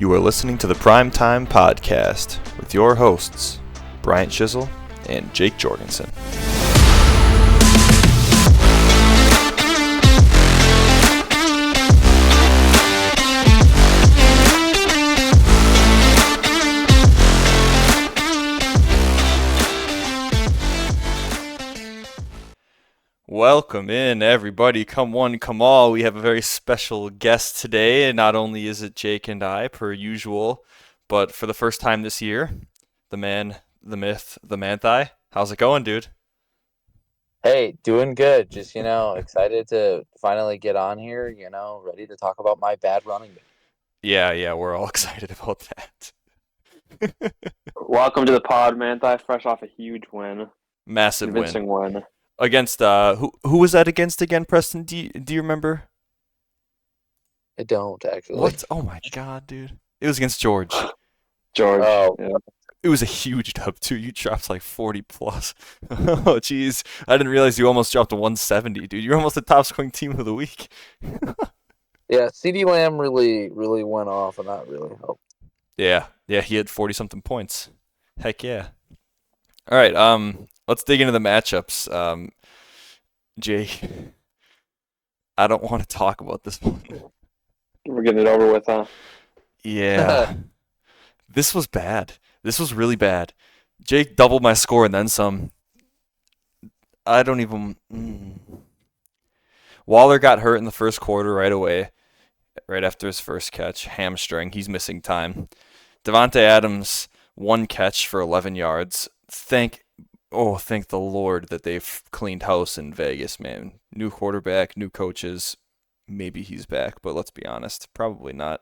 You are listening to the Primetime Podcast with your hosts, Bryant Chisel and Jake Jorgensen. Welcome in, everybody. Come one, come all. We have a very special guest today, and not only is it Jake and I, per usual, but for the first time this year, the man, the myth, the man-thigh. How's it going, dude? Hey, doing good. Just, excited to finally get on here, ready to talk about my bad running back. Yeah, we're all excited about that. Welcome to the pod, man-thigh, fresh off a huge win. Massive Convincing win. Against, who was that against again, Preston? Do you remember? I don't, actually. What? Oh my god, dude. It was against George. George. Oh. Yeah. It was a huge dub, too. You dropped like 40 plus. Oh, jeez. I didn't realize you almost dropped to 170, dude. You're almost the top scoring team of the week. Yeah, CeeDee Lamb really went off, and that really helped. Yeah, he had 40-something points. Heck yeah. All right, let's dig into the matchups. Jake, I don't want to talk about this one. We're getting it over with, huh? Yeah. This was bad. This was really bad. Jake doubled my score and then some. I don't even... Waller got hurt in the first quarter right away, right after his first catch. Hamstring. He's missing time. Davante Adams, one catch for 11 yards. Thank the Lord that they've cleaned house in Vegas, man. New quarterback, new coaches. Maybe he's back, but let's be honest, probably not.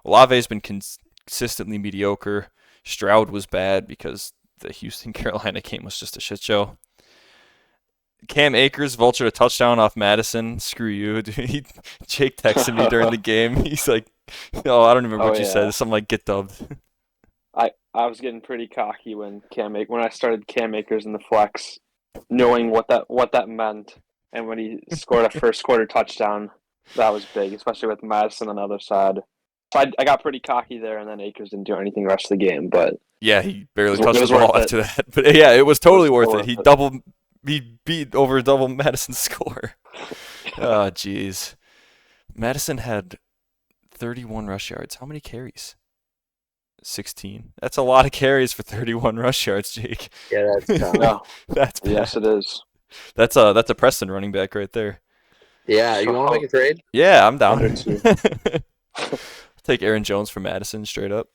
Olave's been consistently mediocre. Stroud was bad because the Houston-Carolina game was just a shit show. Cam Akers vultured a touchdown off Madison. Screw you, dude. Jake texted me during the game. He's like, I don't remember what you said. Something like, get dubbed. I was getting pretty cocky when I started Cam Akers in the flex, knowing what that meant, and when he scored a first quarter touchdown, that was big, especially with Madison on the other side. So I got pretty cocky there, and then Akers didn't do anything the rest of the game. But yeah, he barely touched the ball after that. But yeah, it was totally worth it. He beat over double Madison's score. Oh, jeez. Madison had 31 rush yards. How many carries? 16. That's a lot of carries for 31 rush yards, Jake. Yeah, that's tough. No. That's bad. Yes, it is. That's a Preston running back right there. Yeah, you want to make a trade? Yeah, I'm down. Take Aaron Jones for Madison straight up.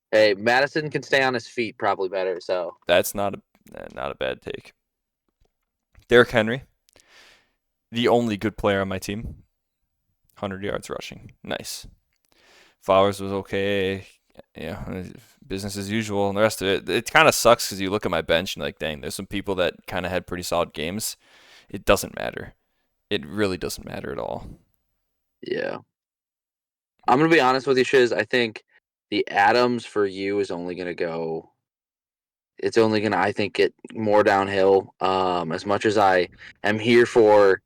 Hey, Madison can stay on his feet probably better, so. That's not a bad take. Derrick Henry, the only good player on my team. 100 yards rushing. Nice. Flowers was okay. Yeah, business as usual. And the rest of it kind of sucks because you look at my bench and you're like, dang, there's some people that kind of had pretty solid games. It doesn't matter. It really doesn't matter at all. Yeah. I'm going to be honest with you, Shiz. I think the Adams for you is only going to go... It's only going to, I think, get more downhill. As much as I am here for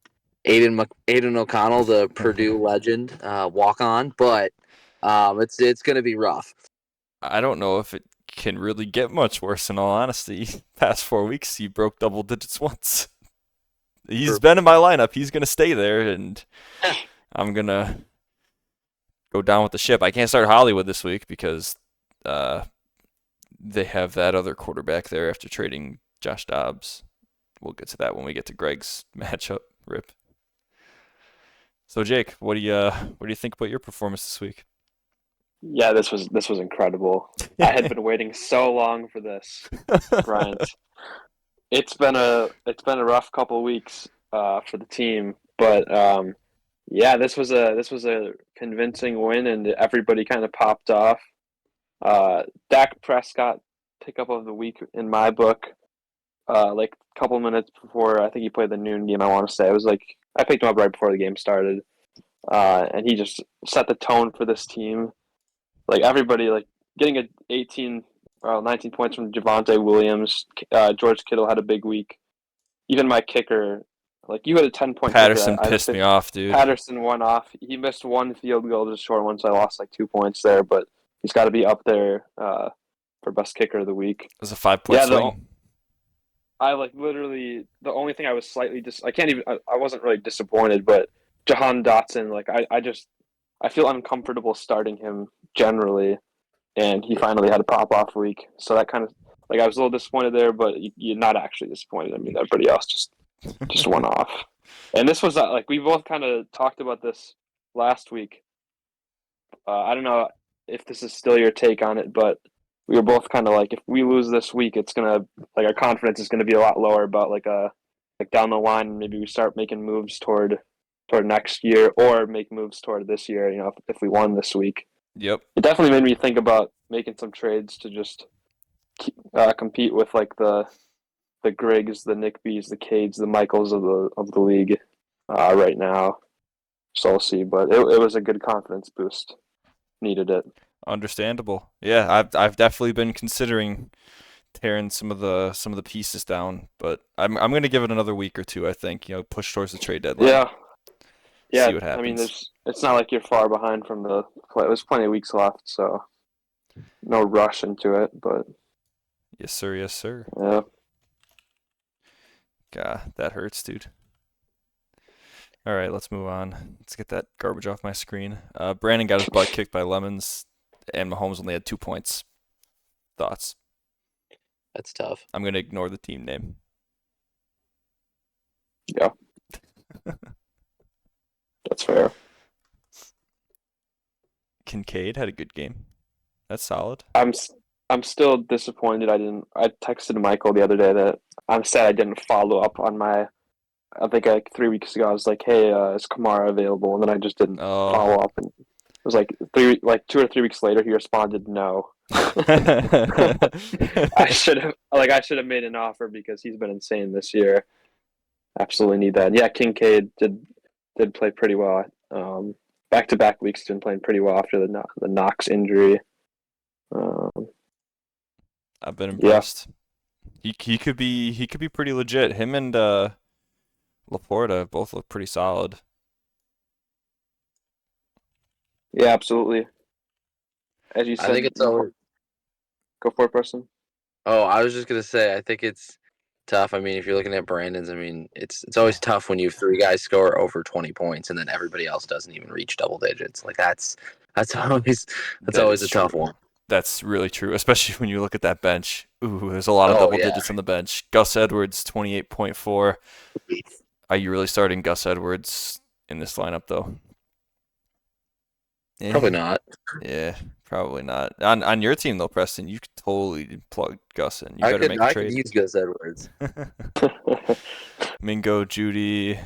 Aiden O'Connell, the Purdue legend, walk on, but it's going to be rough. I don't know if it can really get much worse, in all honesty. Past 4 weeks, he broke double digits once. He's been in my lineup. He's going to stay there, and I'm going to go down with the ship. I can't start Hollywood this week because they have that other quarterback there after trading Josh Dobbs. We'll get to that when we get to Greg's matchup. Rip. So Jake, what do you think about your performance this week? Yeah, this was incredible. I had been waiting so long for this, Bryant. It's been a rough couple of weeks for the team, but yeah, this was a convincing win, and everybody kind of popped off. Dak Prescott pickup of the week in my book. Like a couple minutes before, I think he played the noon game. I want to say it was like I picked him up right before the game started, and he just set the tone for this team. Like everybody, like getting 19 points from Javonte Williams. George Kittle had a big week. Even my kicker, Like you had a 10-point Patterson pissed me off, dude. Patterson went off. He missed one field goal, just short one, so I lost like 2 points there. But he's got to be up there for best kicker of the week. It was a 5-point swing. I like literally the only thing I was slightly I wasn't really disappointed, but Jahan Dotson, like I feel uncomfortable starting him generally, and he finally had a pop off week. So that kind of like I was a little disappointed there, but you're not actually disappointed. I mean, everybody else just went off. And this was like we both kind of talked about this last week. I don't know if this is still your take on it, but we were both kind of like, if we lose this week, it's gonna like our confidence is gonna be a lot lower about like down the line. Maybe we start making moves toward next year, or make moves toward this year. You know, if we won this week. Yep. It definitely made me think about making some trades to just compete with like the Griggs, the Nick B's, the Cades, the Michaels of the league right now. So we'll see, but it was a good confidence boost. Needed it. Understandable. Yeah, I've definitely been considering tearing some of the pieces down, but I'm gonna give it another week or two. I think push towards the trade deadline. Yeah. See what happens. I mean, it's not like you're far behind from the. There's plenty of weeks left, so no rush into it. But yes, sir. Yes, sir. Yeah. God, that hurts, dude. All right, let's move on. Let's get that garbage off my screen. Brandon got his butt kicked by Lemons, and Mahomes only had 2 points. Thoughts? That's tough. I'm gonna ignore the team name. Yeah. That's fair. Kincaid had a good game. That's solid. I'm still disappointed. I texted Michael the other day that I'm sad I didn't follow up on my. I think like 3 weeks ago I was like, "Hey, is Kamara available?" And then I just didn't follow up. And it was like 2 or 3 weeks later he responded no. I should have made an offer because he's been insane this year. Absolutely need that. And yeah, Kincaid did play pretty well. Back-to-back weeks been playing pretty well after the Knox injury. I've been impressed. Yeah. He could be pretty legit. Him and Laporta both look pretty solid. Yeah, absolutely. As you said, I think it's always... Go for it, Preston. Oh, I was just gonna say, I think it's tough. I mean, if you're looking at Brandon's, I mean, it's always tough when you have 3 guys score over 20 points and then everybody else doesn't even reach double digits. Like that's always a tough one. That's really true, especially when you look at that bench. Ooh, there's a lot of double digits on the bench. Gus Edwards, 28.4. Are you really starting Gus Edwards in this lineup, though? Probably not. Yeah, probably not. On your team, though, Preston, you could totally plug Gus in. You better make a trade. I could use Gus Edwards. Mingo, Judy.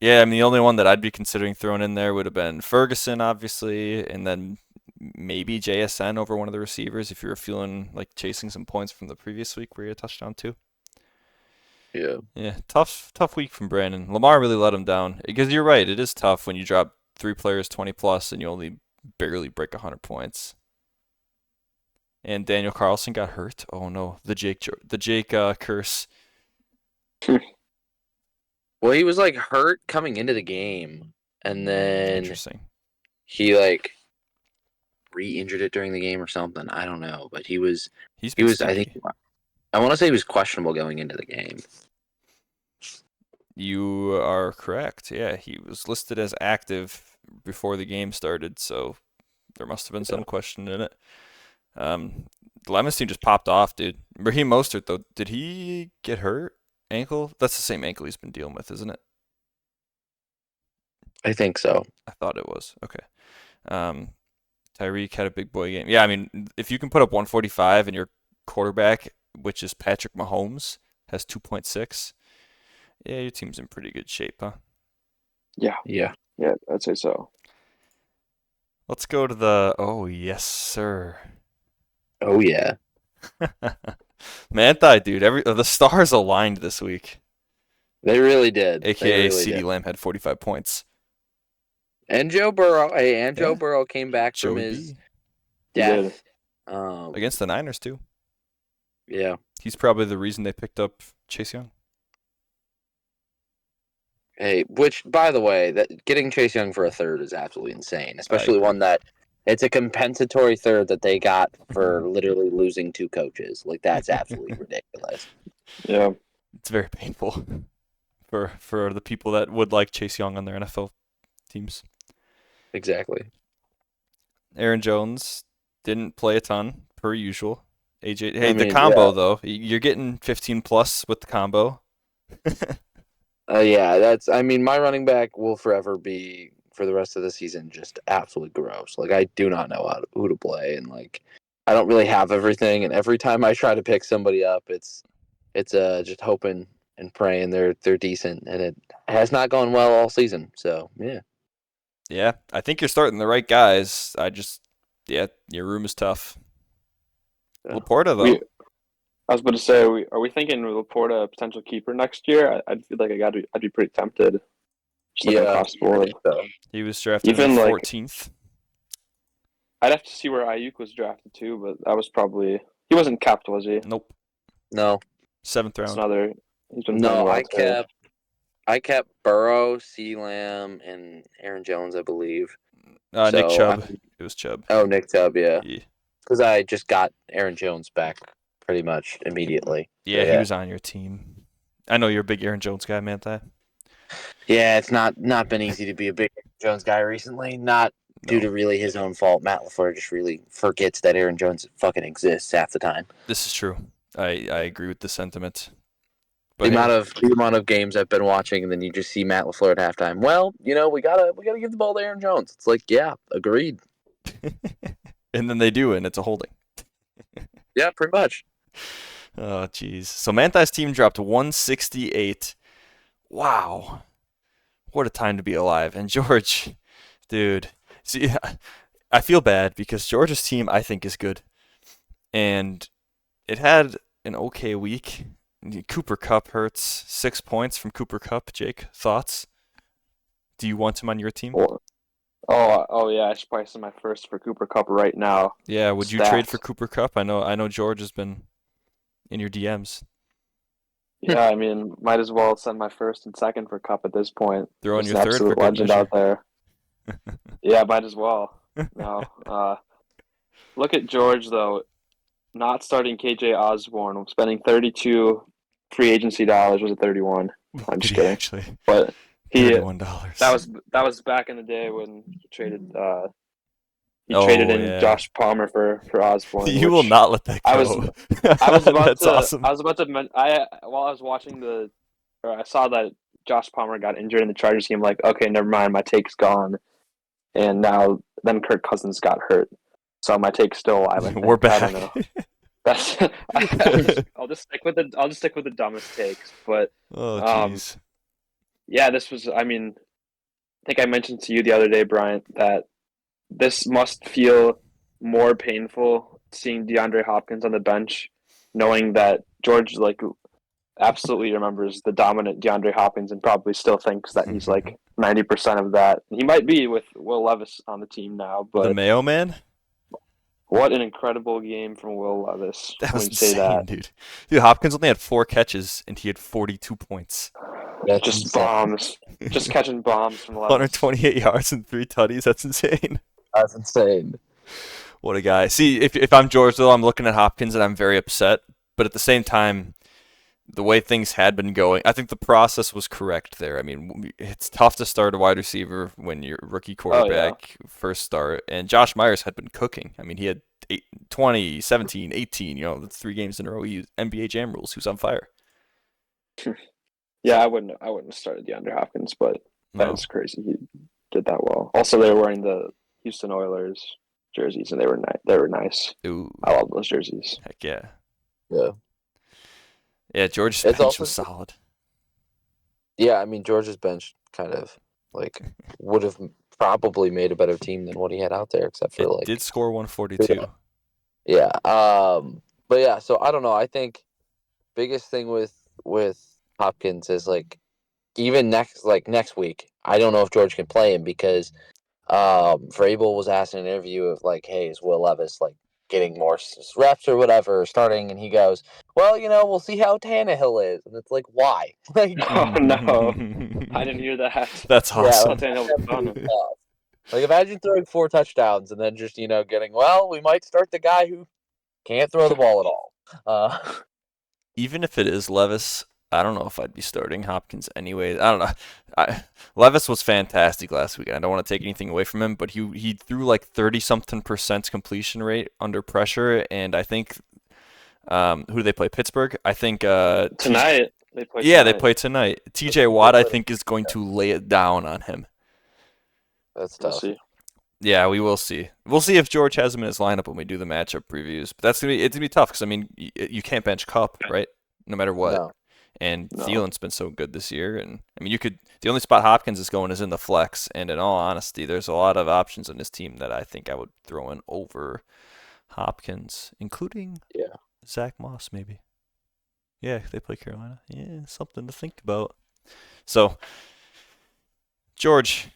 Yeah, I mean, the only one that I'd be considering throwing in there would have been Ferguson, obviously, and then maybe JSN over one of the receivers if you were feeling like chasing some points from the previous week where you had a touchdown too. Yeah, tough week from Brandon. Lamar really let him down because you're right. It is tough when you drop 3 players 20 plus and you only barely break 100 points. And Daniel Carlson got hurt. Oh no, the Jake curse. Well, he was like hurt coming into the game, and then Interesting. He like re-injured it during the game or something. I don't know, but he was. I think I want to say he was questionable going into the game. You are correct. Yeah, he was listed as active before the game started, so there must have been some question in it. Lemons team just popped off, dude. Raheem Mostert, though, did he get hurt? Ankle? That's the same ankle he's been dealing with, isn't it? I think so. I thought it was. Okay. Tyreek had a big boy game. Yeah, I mean, if you can put up 145 and your quarterback, which is Patrick Mahomes, has 2.6, yeah, your team's in pretty good shape, huh? Yeah, I'd say so. Let's go to the oh yes, sir. Oh yeah. Manthai, dude, the stars aligned this week. They really did. AKA CeeDee Lamb had 45 points. And Joe Burrow. Joe Burrow came back from his death. Against the Niners, too. Yeah. He's probably the reason they picked up Chase Young. Hey, which, by the way, that getting Chase Young for a third is absolutely insane, especially agree. one that it's a compensatory third that they got for literally losing 2 coaches. Like, that's absolutely ridiculous. Yeah. It's very painful for the people that would like Chase Young on their NFL teams. Exactly. Aaron Jones didn't play a ton per usual. AJ, hey, I the mean, combo yeah. though, you're getting 15 plus with the combo. Yeah, that's. I mean, my running back will forever be for the rest of the season just absolutely gross. Like, I do not know who to play, and like, I don't really have everything. And every time I try to pick somebody up, it's just hoping and praying they're decent, and it has not gone well all season. So yeah, Yeah, I think you're starting the right guys. Yeah, your room is tough. yeah. Laporta We though, I was about to say, are we thinking Laporta a potential keeper next year? I'd feel like I'd be pretty tempted. Just looking Yeah, across the I board. think so. he was drafted in the Even like 14th. I'd have to see where Ayuk was drafted too, but that was probably he wasn't capped, was he? Nope, No, 7th It's round. another. He's been playing no, well too. I kept Burrow, C. Lamb, and Aaron Jones, I believe. Nick So Chubb. It was Chubb. Nick Chubb, yeah. Yeah, Because I just got Aaron Jones back pretty much immediately. So yeah, he yeah, was on your team. I know you're a big Aaron Jones guy, Manti. yeah, it's not been easy to be a big Aaron Jones guy recently. Not due No, to really his own fault. Matt LaFleur just really forgets that Aaron Jones fucking exists half the time. this is true. I agree with the sentiment. The But hey, amount of games I've been watching, and then you just see Matt LaFleur at halftime. Well, we gotta give the ball to Aaron Jones. It's like, yeah, agreed. and then they do, and it's a holding. Yeah, pretty much. Oh, jeez. So Manti's team dropped 168. Wow. What a time to be alive. And George, dude, see, I feel bad because George's team, I think, is good. And it had an okay week. Cooper Kupp hurts. 6 points from Cooper Kupp. Jake, thoughts? Do you want him on your team? Oh yeah, I should probably send my first for Cooper Cup right now. Yeah, would you trade Stats. for Cooper Kupp? I know George has been in your DMs. Yeah, I mean, might as well send my first and second for Cup at this point. Throw in Just your an third for absolute good legend measure. out there. Yeah, might as well. No. Look at George though, not starting KJ Osborne, spending 32 free agency dollars. Was it 31? I'm Did just he kidding. actually? But he $31. that was back in the day when he traded Oh in yeah. Josh Palmer for Osborne. You will Which not let that I was go. I was about That's to awesome. while I was watching I saw that Josh Palmer got injured in the Chargers game. Like, okay, never mind, my take's gone. And now then Kirk Cousins got hurt, so my take's still alive. I think. We're I don't back. know. That's I'll just stick with the dumbest takes. But Oh um, jeez. yeah, this was. I mean, I think I mentioned to you the other day, Bryant, that this must feel more painful seeing DeAndre Hopkins on the bench, knowing that George like absolutely remembers the dominant DeAndre Hopkins and probably still thinks that he's like 90% of that. He might be with Will Levis on the team now, The but Mayo Man? what an incredible game from Will Levis. That When was you say insane, that, dude. Dude, Hopkins only had 4 catches and he had 42 points. That's just insane. bombs, just catching bombs from Levis. 128 yards and 3 tutties. That's insane. That's insane. What a guy. See, if I'm George though, I'm looking at Hopkins and I'm very upset. But at the same time, the way things had been going, I think the process was correct there. I mean, it's tough to start a wide receiver when you're rookie quarterback first start, and Josh Myers had been cooking. I mean, he had 20, 17, 18, that's 3 games in a row. He used NBA Jam rules. He was on fire. Yeah, I wouldn't have started DeAndre Hopkins, but No. that's crazy. He did that well. Also, they were wearing the Houston Oilers jerseys, and they were nice. Ooh, I love those jerseys. heck yeah. Yeah. Yeah, George's It's bench also was solid. Yeah, I mean George's bench kind of like would have probably made a better team than what he had out there, except for It like did score 142. yeah. But yeah, so I don't know. I think biggest thing with Hopkins is like even next week, I don't know if George can play him because Vrabel was asked in an interview of like, hey, is Will Levis like getting more reps or whatever, starting, and he goes, "Well, we'll see how Tannehill is," and it's like, why? Like, Oh no, I didn't hear that. That's yeah, awesome. Thought Tannehill was on him. like imagine throwing 4 touchdowns and then just getting, well, we might start the guy who can't throw the ball at all. Even if it is Levis, I don't know if I'd be starting Hopkins anyway. I don't know. Levis was fantastic last week. I don't want to take anything away from him, but he threw like 30-something% completion rate under pressure, and I think who do they play? Pittsburgh. I think Tonight they play. yeah, tonight. they play tonight. TJ Watt, I think, is going to lay it down on him. That's We'll tough. see. Yeah, we will see. We'll see if George has him in his lineup when we do the matchup previews. But it's gonna be tough because I mean you can't bench Cup, right? No matter what. No. And No. Thielen's been so good this year, and I mean the only spot Hopkins is going is in the flex. And in all honesty, there's a lot of options on this team that I think I would throw in over Hopkins, including Zach Moss maybe. Yeah, they play Carolina. Yeah, something to think about. So George,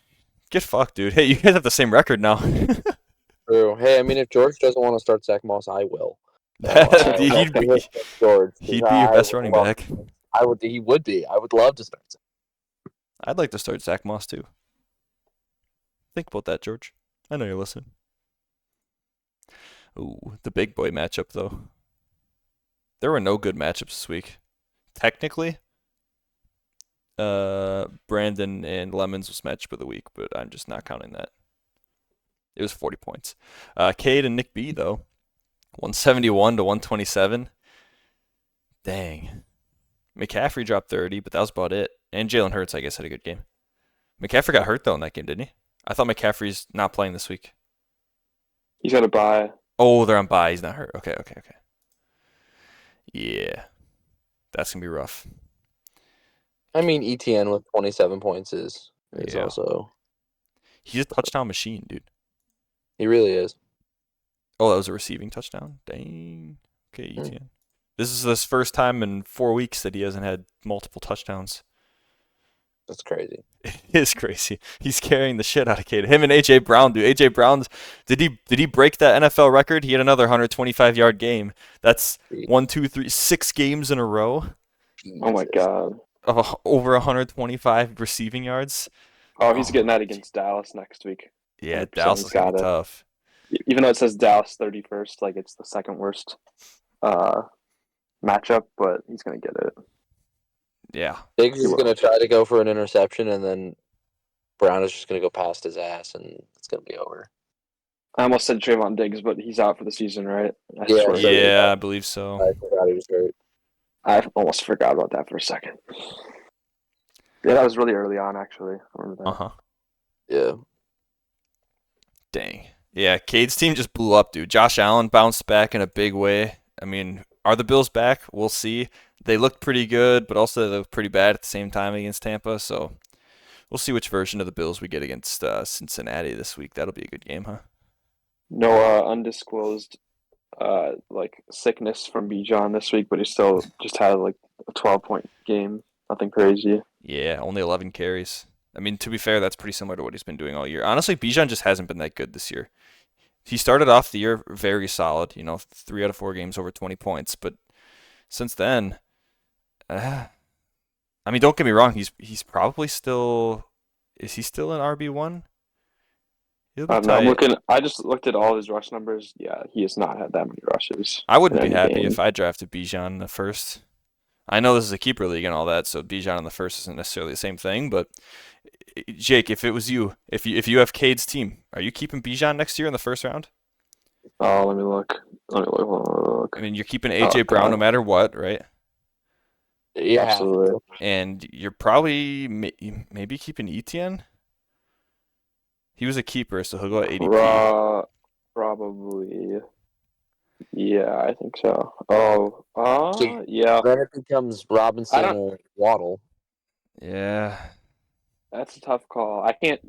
get fucked, dude. Hey, you guys have the same record now. True. Hey, I mean, if George doesn't want to start Zach Moss, I will. He'd be George. your best running back. He would be. I would love to start. I'd like to start Zach Moss too. Think about that, George. I know you're listening. Ooh, the big boy matchup though. There were no good matchups this week. Technically, Brandon and Lemons was matchup of the week, but I'm just not counting that. It was 40 points. Cade and Nick B though, 171 to 127. Dang. McCaffrey dropped 30, but that was about it. And Jalen Hurts, I guess, had a good game. McCaffrey got hurt though in that game, didn't he? I thought McCaffrey's not playing this week. He's got a bye. Oh, they're on bye. He's not hurt. Okay. Yeah, that's gonna be rough. I mean, ETN with 27 points is Yeah. also. He's a touchdown machine, dude. He really is. Oh, that was a receiving touchdown. Dang. Okay, ETN. This is his first time in 4 weeks that he hasn't had multiple touchdowns. That's crazy. It is crazy. He's carrying the shit out of Cade. Him and AJ Brown, dude. AJ Brown, did he break that NFL record? He had another 125-yard game. That's 6 games in a row Oh my god. of over 125 receiving yards. Oh, he's getting that against Dallas next week. Yeah, 100% Dallas is gonna got be it. tough. Even though it says Dallas 31st, like it's the second worst matchup, but he's gonna get it. Yeah. Diggs is going to try to go for an interception, and then Brown is just going to go past his ass, and it's going to be over. I almost said Trayvon Diggs, but he's out for the season, right? I Yeah, swear. so- Yeah, I believe so. I forgot he was hurt. I almost forgot about that for a second. Yeah, that was really early on, actually. I remember that. Uh-huh. Yeah. Dang. Yeah, Cade's team just blew up, dude. Josh Allen bounced back in a big way. I mean, are the Bills back? We'll see. They looked pretty good, but also they looked pretty bad at the same time against Tampa. So we'll see which version of the Bills we get against Cincinnati this week. That'll be a good game, huh? No undisclosed sickness from Bijan this week, but he still just had like a 12-point game. Nothing crazy. Yeah, only 11 carries. I mean, to be fair, that's pretty similar to what he's been doing all year. Honestly, Bijan just hasn't been that good this year. He started off the year very solid, 3 out of 4 games over 20 points, but since then, I mean, don't get me wrong, he's probably still. Is he still an RB1? I'm looking. I just looked at all his rush numbers. Yeah, he has not had that many rushes. I wouldn't be in any happy game. if I drafted Bijan in the first. I know this is a keeper league and all that, so Bijan in the first isn't necessarily the same thing. But Jake, if it was you, if you have Cade's team, are you keeping Bijan next year in the first round? Oh, let me look. Let me look. I mean, you're keeping AJ Brown no matter what, right? Yeah. Absolutely. And you're probably maybe keeping Etienne. He was a keeper, so he'll go at ADP. Probably. Yeah, I think so. Yeah. Then it becomes Robinson or Waddle. Yeah. That's a tough call. I can't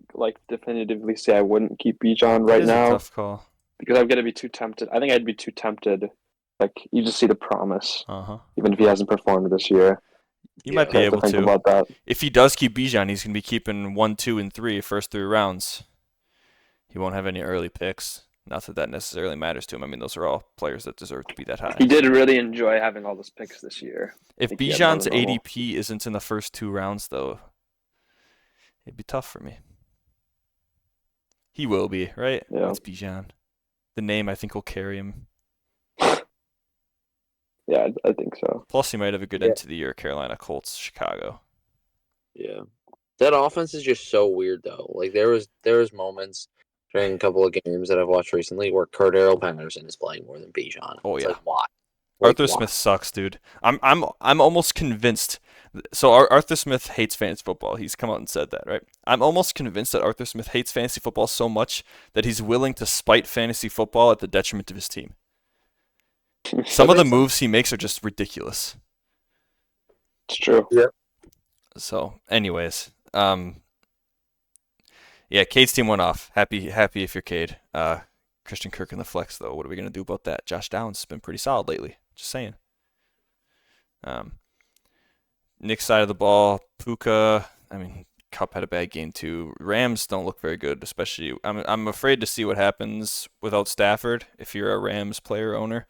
definitively say I wouldn't keep Bijan right It is now a tough call. because I'm gonna be too tempted. I think I'd be too tempted. You just see the promise, even if he hasn't performed this year. You might be able think to. about that. If he does keep Bijan, he's gonna be keeping 1, 2, and 3 first 3 rounds. He won't have any early picks. Not that that necessarily matters to him. I mean, those are all players that deserve to be that high. He did really enjoy having all those picks this year. If think he had more Bijan's than normal. ADP isn't in the first 2 rounds, though, it'd be tough for me. He will be, right? Yeah. It's Bijan. The name, I think, will carry him. Yeah, I think so. Plus, he might have a good Yeah. end to the year. Carolina, Colts, Chicago. Yeah. That offense is just so weird though. Like there was moments during a couple of games that I've watched recently where Cordero Patterson is playing more than Bijan. Oh, It's yeah. like why? Like, Arthur why? Smith sucks, dude. I'm almost convinced. So Arthur Smith hates fantasy football. He's come out and said that, right? I'm almost convinced that Arthur Smith hates fantasy football so much that he's willing to spite fantasy football at the detriment of his team. Some of the makes sense. moves he makes are just ridiculous. It's true. So, anyways, yeah, Cade's team went off. Happy if you're Cade. Christian Kirk in the flex, though. What are we gonna do about that? Josh Downs has been pretty solid lately. Just saying. Nick's side of the ball, Puka. I mean, Cup had a bad game too. Rams don't look very good, especially. I'm afraid to see what happens without Stafford if you're a Rams player owner.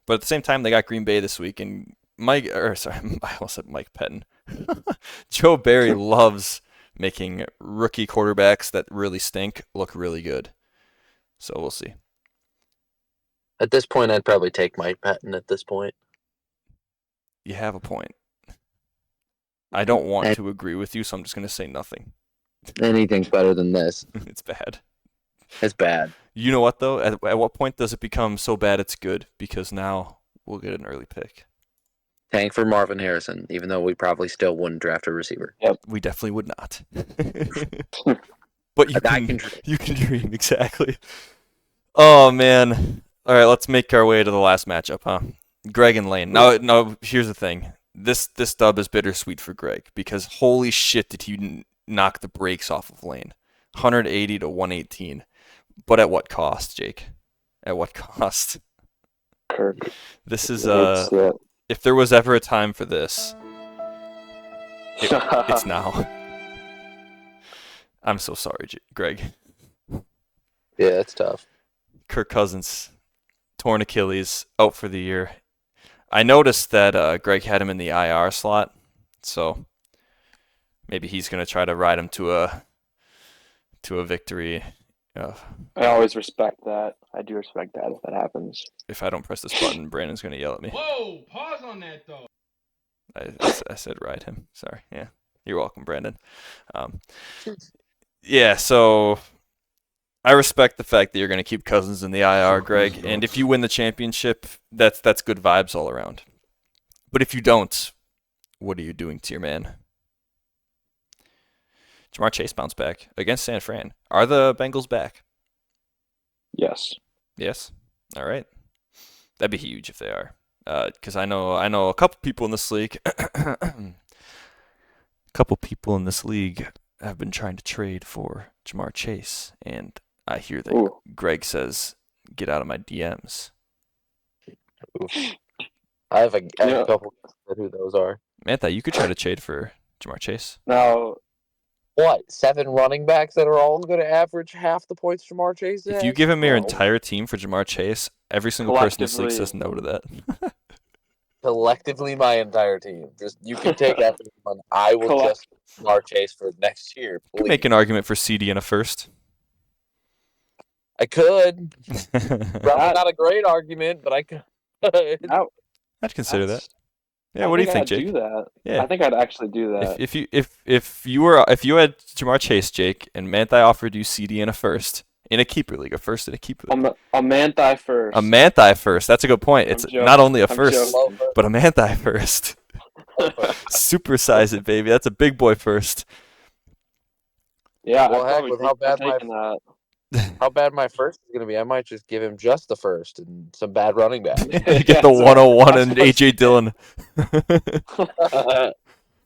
But at the same time, they got Green Bay this week, and I almost said Mike Pettin. Joe Barry loves making rookie quarterbacks that really stink look really good. So we'll see. At this point, I'd probably take Mike Patton at this point. You have a point. I don't want to agree with you, so I'm just going to say nothing. Anything's better than this. It's bad. It's bad. You know what, though? At what point does it become so bad it's good? Because now we'll get an early pick. Tank for Marvin Harrison, even though we probably still wouldn't draft a receiver. We definitely would not. But you I can, can dream. you can dream, exactly. Oh, man. All right, let's make our way to the last matchup, huh? Greg and Lane. Now, here's the thing. This dub is bittersweet for Greg because holy shit did he knock the brakes off of Lane. 180 to 118. But at what cost, Jake? At what cost? Kirk. This is Hates it. if there was ever a time for this, it's now. I'm so sorry, Greg. Yeah, it's tough. Kirk Cousins, torn Achilles, out for the year. I noticed that Greg had him in the IR slot, so maybe he's gonna try to ride him to a victory. I always respect that. I do respect that if that happens. If I don't press this button, Brandon's gonna yell at me. Whoa, pause on that though. I said ride him. Sorry. Yeah, you're welcome, Brandon. Yeah, so I respect the fact that you're going to keep Cousins in the IR, Greg. And if you win the championship, that's good vibes all around. But if you don't, what are you doing to your man? Jamar Chase bounced back against San Fran. Are the Bengals back? Yes. Yes. All right. That'd be huge if they are. Because I know a couple people in this league. Have been trying to trade for Jamar Chase, and I hear that Ooh. Greg says, "Get out of my DMs." Oof. I have a Yeah. couple of who those are. Mantha, you could try to trade for Jamar Chase. Now, What? 7 running backs that are all going to average half the points Jamar Chase has? If you give him your No. entire team for Jamar Chase, every single person in this league says no to that. Collectively, my entire team. Just you can take everyone. I will just Jamar Chase for next year. You could Please. make an argument for CD in a first. I could. Probably not a great argument, but I could. now I'd consider that. that's- Yeah, I what do you think, I'd Jake? do that. Yeah. I think I'd actually do that. If you had Jamar Chase, Jake, and Manthai offered you CD in a first in a keeper league, a first in a keeper league, A Manthai first. a Manthai first. That's a good point. I'm It's joking. not only a I'm first, joking. but a Manthai first. Supersize it, baby. That's a big boy first. Yeah, Well, I'd heck, probably with how bad taken that. How bad my first is going to be, I might just give him just the first and some bad running backs. Get Yeah, the so 101 and that's what- AJ Dillon.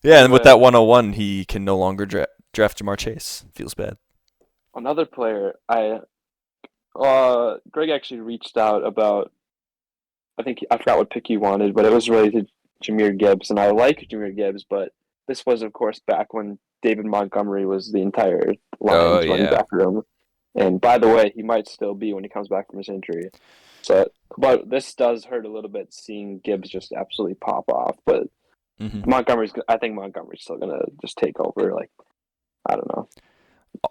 Yeah, and with that 101, he can no longer draft Jamar Chase. Feels bad. Another player, Greg actually reached out about. I forgot what pick he wanted, but it was related to Jahmyr Gibbs, and I like Jahmyr Gibbs, but this was, of course, back when David Montgomery was the entire Lions running yeah. back room. And by the way, he might still be when he comes back from his injury. So, but this does hurt a little bit seeing Gibbs just absolutely pop off. But I think Montgomery's still gonna just take over. Like, I don't know,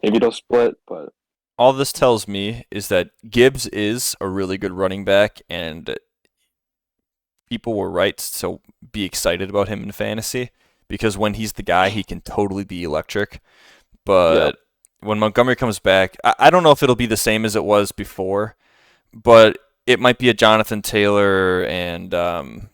maybe they'll split, but All this tells me is that Gibbs is a really good running back, and people were right to be excited about him in fantasy because when he's the guy, he can totally be electric. But when Montgomery comes back, I don't know if it'll be the same as it was before, but it might be a Jonathan Taylor and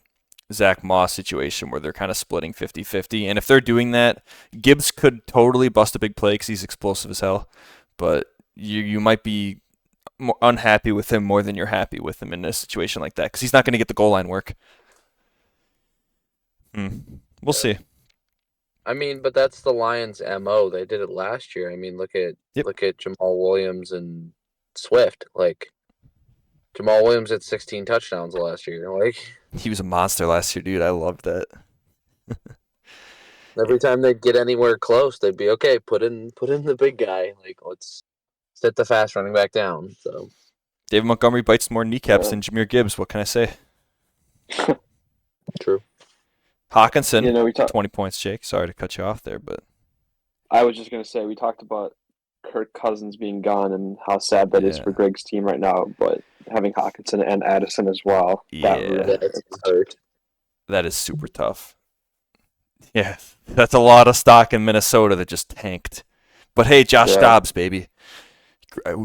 Zach Moss situation where they're kind of splitting 50-50. And if they're doing that, Gibbs could totally bust a big play because he's explosive as hell. But you might be more unhappy with him more than you're happy with him in a situation like that because he's not going to get the goal line work. We'll see. I mean, but that's the Lions' MO. They did it last year. I mean, look at Jamal Williams and Swift. Like, Jamal Williams had 16 touchdowns last year. Like, He was a monster last year, dude. I loved that. every time they'd get anywhere close, they'd be okay. Put in the big guy. Like, let's sit the fast running back down. So David Montgomery bites more kneecaps than Jahmyr Gibbs. What can I say? true. Hawkinson, 20 points, Jake. Sorry to cut you off there, but I was just gonna say we talked about Kirk Cousins being gone and how sad that is for Greg's team right now, but having Hawkinson and Addison as well, That's hurt. That is super tough. Yeah, that's a lot of stock in Minnesota that just tanked. But hey, Josh Dobbs, baby.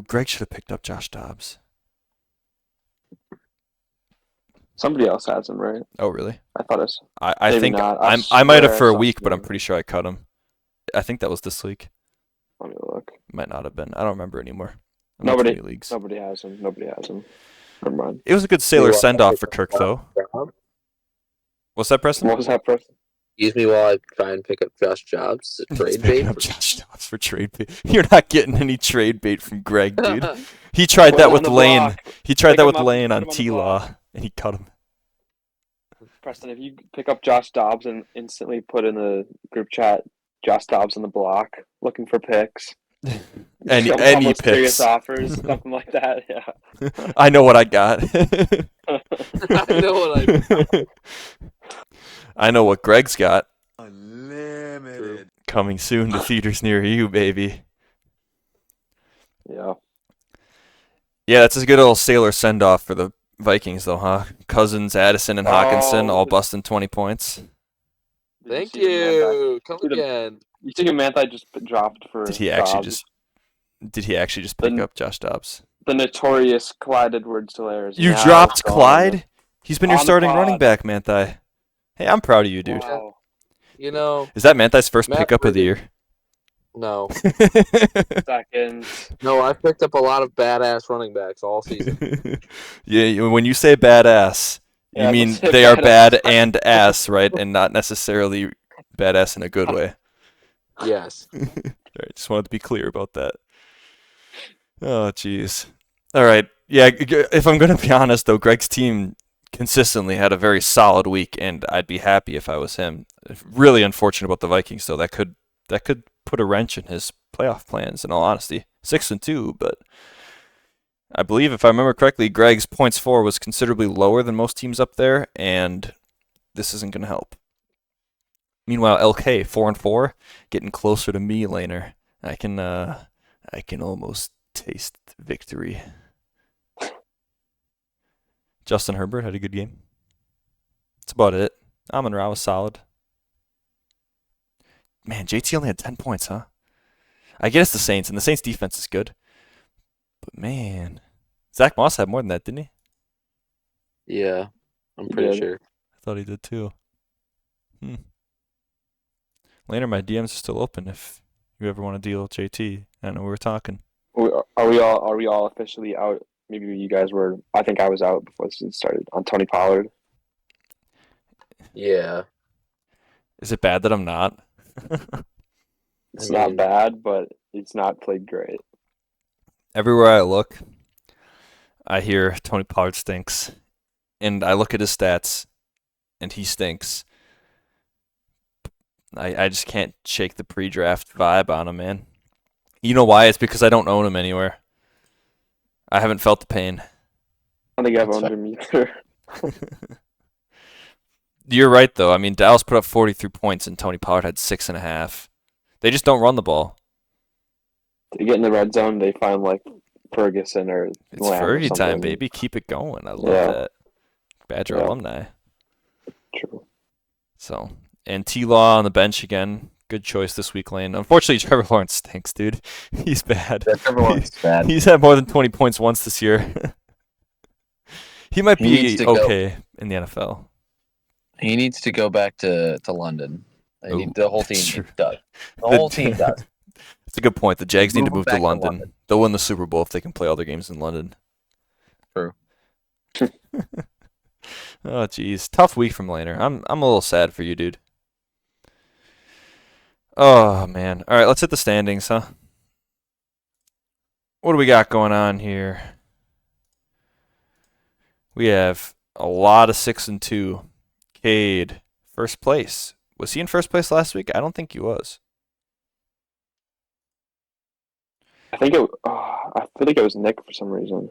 Greg should have picked up Josh Dobbs. Somebody else has him, right? Oh, really? I thought it's. I think not. I might have for a week, but I'm pretty sure I cut him. I think that was this league. Let me look. Might not have been. I don't remember anymore. Nobody has him. Never mind. It was a good sailor send-off for Kirk, though. What's that, Preston? What was that, Preston? Excuse me while I try and pick up Josh Jobs. Trade bait. Up Josh Dobbs for trade bait. You're not getting any trade bait from Greg, dude. He tried that with Lane. He tried that with Lane on T-Law, and he cut him. Preston, if you pick up Josh Dobbs and instantly put in the group chat, Josh Dobbs on the block, looking for picks. Any picks. Serious offers, something like that, yeah. I know what I got. I know what I got. I know what Greg's got. Unlimited. Coming soon to theaters near you, baby. Yeah. Yeah, that's a good old sailor send-off for the Vikings, though, huh? Cousins, Addison, and Hawkinson all busting 20 points. Thank you. Come again. You think Manthai just dropped for Did he actually Dobbs? just pick up Josh Dobbs? The notorious Clyde Edwards-Helaire. You dropped Clyde? He's been your starting running back, Manthai. Hey, I'm proud of you, dude. Wow. You know, Is that Manthai's first pickup of the year? no. Second. No, I've picked up a lot of badass running backs all season. Yeah, when you say badass, you mean they are bad and ass, right? And not necessarily badass in a good way. Yes. All right, just wanted to be clear about that. Oh, jeez. All right. Yeah, if I'm going to be honest, though, Greg's team consistently had a very solid week, and I'd be happy if I was him. Really unfortunate about the Vikings, though. That could put a wrench in his playoff plans, in all honesty. 6-2, but I believe, if I remember correctly, Greg's points for was considerably lower than most teams up there, and this isn't going to help. Meanwhile, LK 4-4, getting closer to me, Laner. I can almost taste victory. Justin Herbert had a good game. That's about it. Amon-Ra was solid. Man, JT only had 10 points, huh? I guess the Saints, and the Saints' defense is good. But man, Zach Moss had more than that, didn't he? Yeah, I'm pretty sure. I thought he did too. Later, my DMs are still open if you ever want to deal with JT. I know we were talking. Are we all officially out? Maybe you guys were. I think I was out before this started on Tony Pollard. Yeah. Is it bad that I'm not? It's not bad, but it's not played great. Everywhere I look, I hear Tony Pollard stinks. And I look at his stats, and he stinks. I just can't shake the pre-draft vibe on him, man. You know why? It's because I don't own him anywhere. I haven't felt the pain. I don't think I've That's owned him either. You're right, though. I mean, Dallas put up 43 points, and Tony Pollard had 6.5. They just don't run the ball. To get in the red zone, they find like Ferguson or It's Lamb or Fergie time, something. baby. Keep it going. I love Yeah. that. Badger Yeah. alumni. True. So, and T-Law on the bench again. Good choice this week, Lane. Unfortunately, Trevor Lawrence stinks, dude. He's bad. Everyone's bad. He's had more than 20 points once this year. He might He needs be to go. okay in the NFL. He needs to go back to London. Ooh, The whole that's team true. does. The whole team does. That's a good point. The Jags need to Move move back to to London. London. They'll win the Super Bowl if they can play all their games in London. True. Oh, jeez. Tough week from Laner. I'm a little sad for you, dude. Oh, man. All right, let's hit the standings, huh? What do we got going on here? We have a lot of 6 and 2. Cade, first place. Was he in first place last week? I don't think he was. I think I feel like it was Nick for some reason.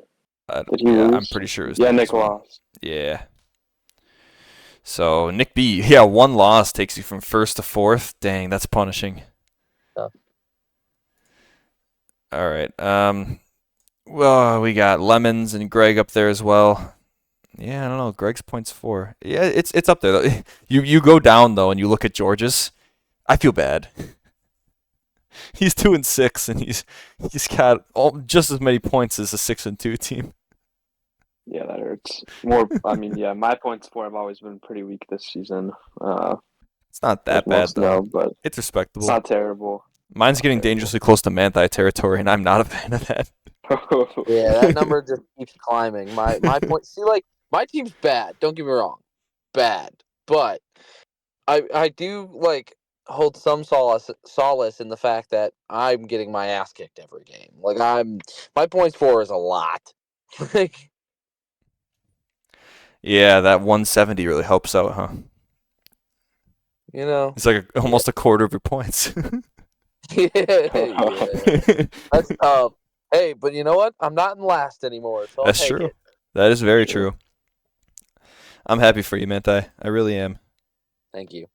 Did he Yeah, lose? I'm pretty sure it was Yeah, Nick Nick as well. lost. Yeah. So Nick B, yeah, one loss takes you from first to fourth. Dang, that's punishing. Yeah. All right. Well, we got Lemons and Greg up there as well. Yeah, I don't know. Greg's points 4. Yeah, it's up there though. You go down though, and you look at George's. I feel bad. He's 2 and 6, and he's got just as many points as a 6 and 2 team. Yeah, that hurts. More. I mean, yeah, my points for have always been pretty weak this season. It's not that as bad most though. know, but It's it's respectable. not terrible. Mine's getting dangerously close to Manthai territory, and I'm not a fan of that. Yeah, that number just keeps climbing. My point. See, like my team's bad. Don't get me wrong, bad. But I do like hold some solace in the fact that I'm getting my ass kicked every game. Like my points for is a lot. Like Yeah, that 170 really helps out, huh? you know. It's like almost a quarter of your points. Yeah, that's tough. Hey, but you know what? I'm not in last anymore, so I'll That's take true. it. That is very true. I'm happy for you, Manthai. I really am. Thank you.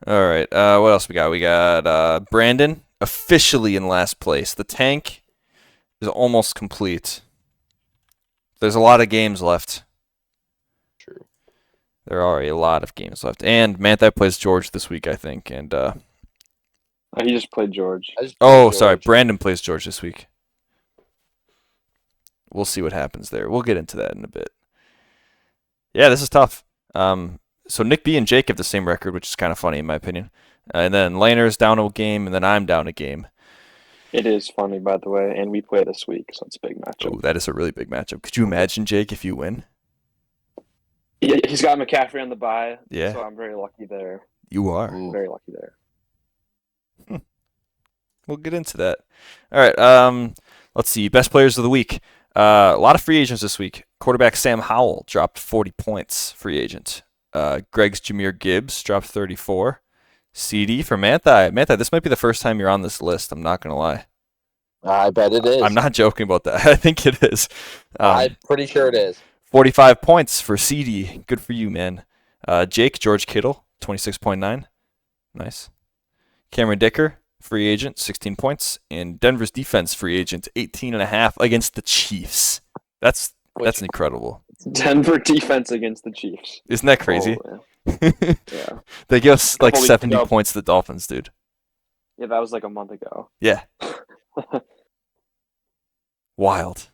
All right. What else we got? We got Brandon officially in last place. The tank is almost complete. There's a lot of games left. True. There are a lot of games left. And Manthai plays George this week, I think. And He just played George. sorry, Brandon plays George this week. We'll see what happens there. We'll get into that in a bit. Yeah, this is tough. So Nick B and Jake have the same record, which is kind of funny in my opinion. And then Laner's down a game, and then I'm down a game. It is funny, by the way, and we play this week, so it's a big matchup. Oh, that is a really big matchup. Could you imagine, Jake, if you win? Yeah, he's got McCaffrey on the bye, Yeah. so I'm very lucky there. You are. Ooh. Very lucky there. We'll get into that. All right. Let's see. Best players of the week. A lot of free agents this week. Quarterback Sam Howell dropped 40 points. Free agent. Greg's Jahmyr Gibbs dropped 34. CD for Manthai. Manthai, this might be the first time you're on this list. I'm not gonna lie. I bet it is. I'm not joking about that. I think it is. I'm pretty sure it is. 45 points for CD. Good for you, man. Jake, George Kittle, 26.9. Nice. Cameron Dicker, free agent, 16 points. And Denver's defense, free agent, 18.5 against the Chiefs. That's incredible. Denver defense against the Chiefs. Isn't that crazy? Oh, yeah. They give us like Couple weeks 70 ago. points to the Dolphins, dude. Yeah, that was like a month ago. Yeah. Wild.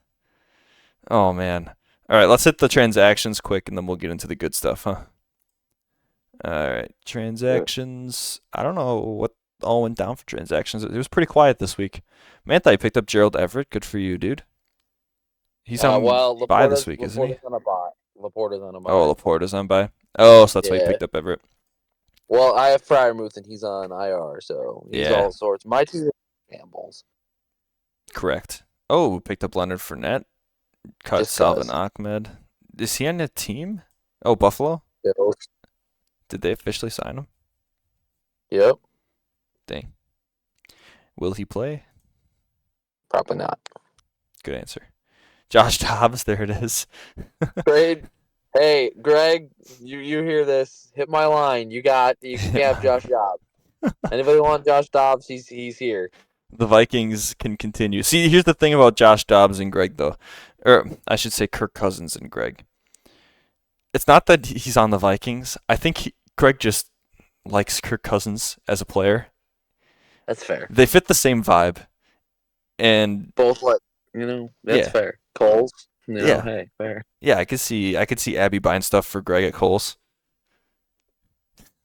Oh, man. All right, let's hit the transactions quick, and then we'll get into the good stuff, huh? All right, transactions. I don't know what all went down for transactions. It was pretty quiet this week. Manthai picked up Gerald Everett. Good for you, dude. He's on bye this week, isn't he? Laporta's on a bye. Laporta's on a bye. Oh, Laporta's on bye. Oh, so that's why he Yeah. picked up Everett. Well, I have Fryermuth and he's on IR, so he's Yeah. all sorts. My team is shambles. Correct. Oh, picked up Leonard Fournette. Cut Just Salvin 'cause. Ahmed. Is he on a team? Oh, Buffalo? Bills. Did they officially sign him? Yep. Dang. Will he play? Probably not. Good answer. Josh Dobbs, there it is. Trade. Hey, Greg, you hear this? Hit my line. You can have Josh Dobbs. Anybody want Josh Dobbs? He's here. The Vikings can continue. See, here's the thing about Josh Dobbs and Greg, though. Or I should say Kirk Cousins and Greg. It's not that he's on the Vikings. I think Greg just likes Kirk Cousins as a player. That's fair. They fit the same vibe. And Both that's Yeah. fair. Coles, Yeah. hey, fair. yeah, I could see Abby buying stuff for Greg at Kohl's.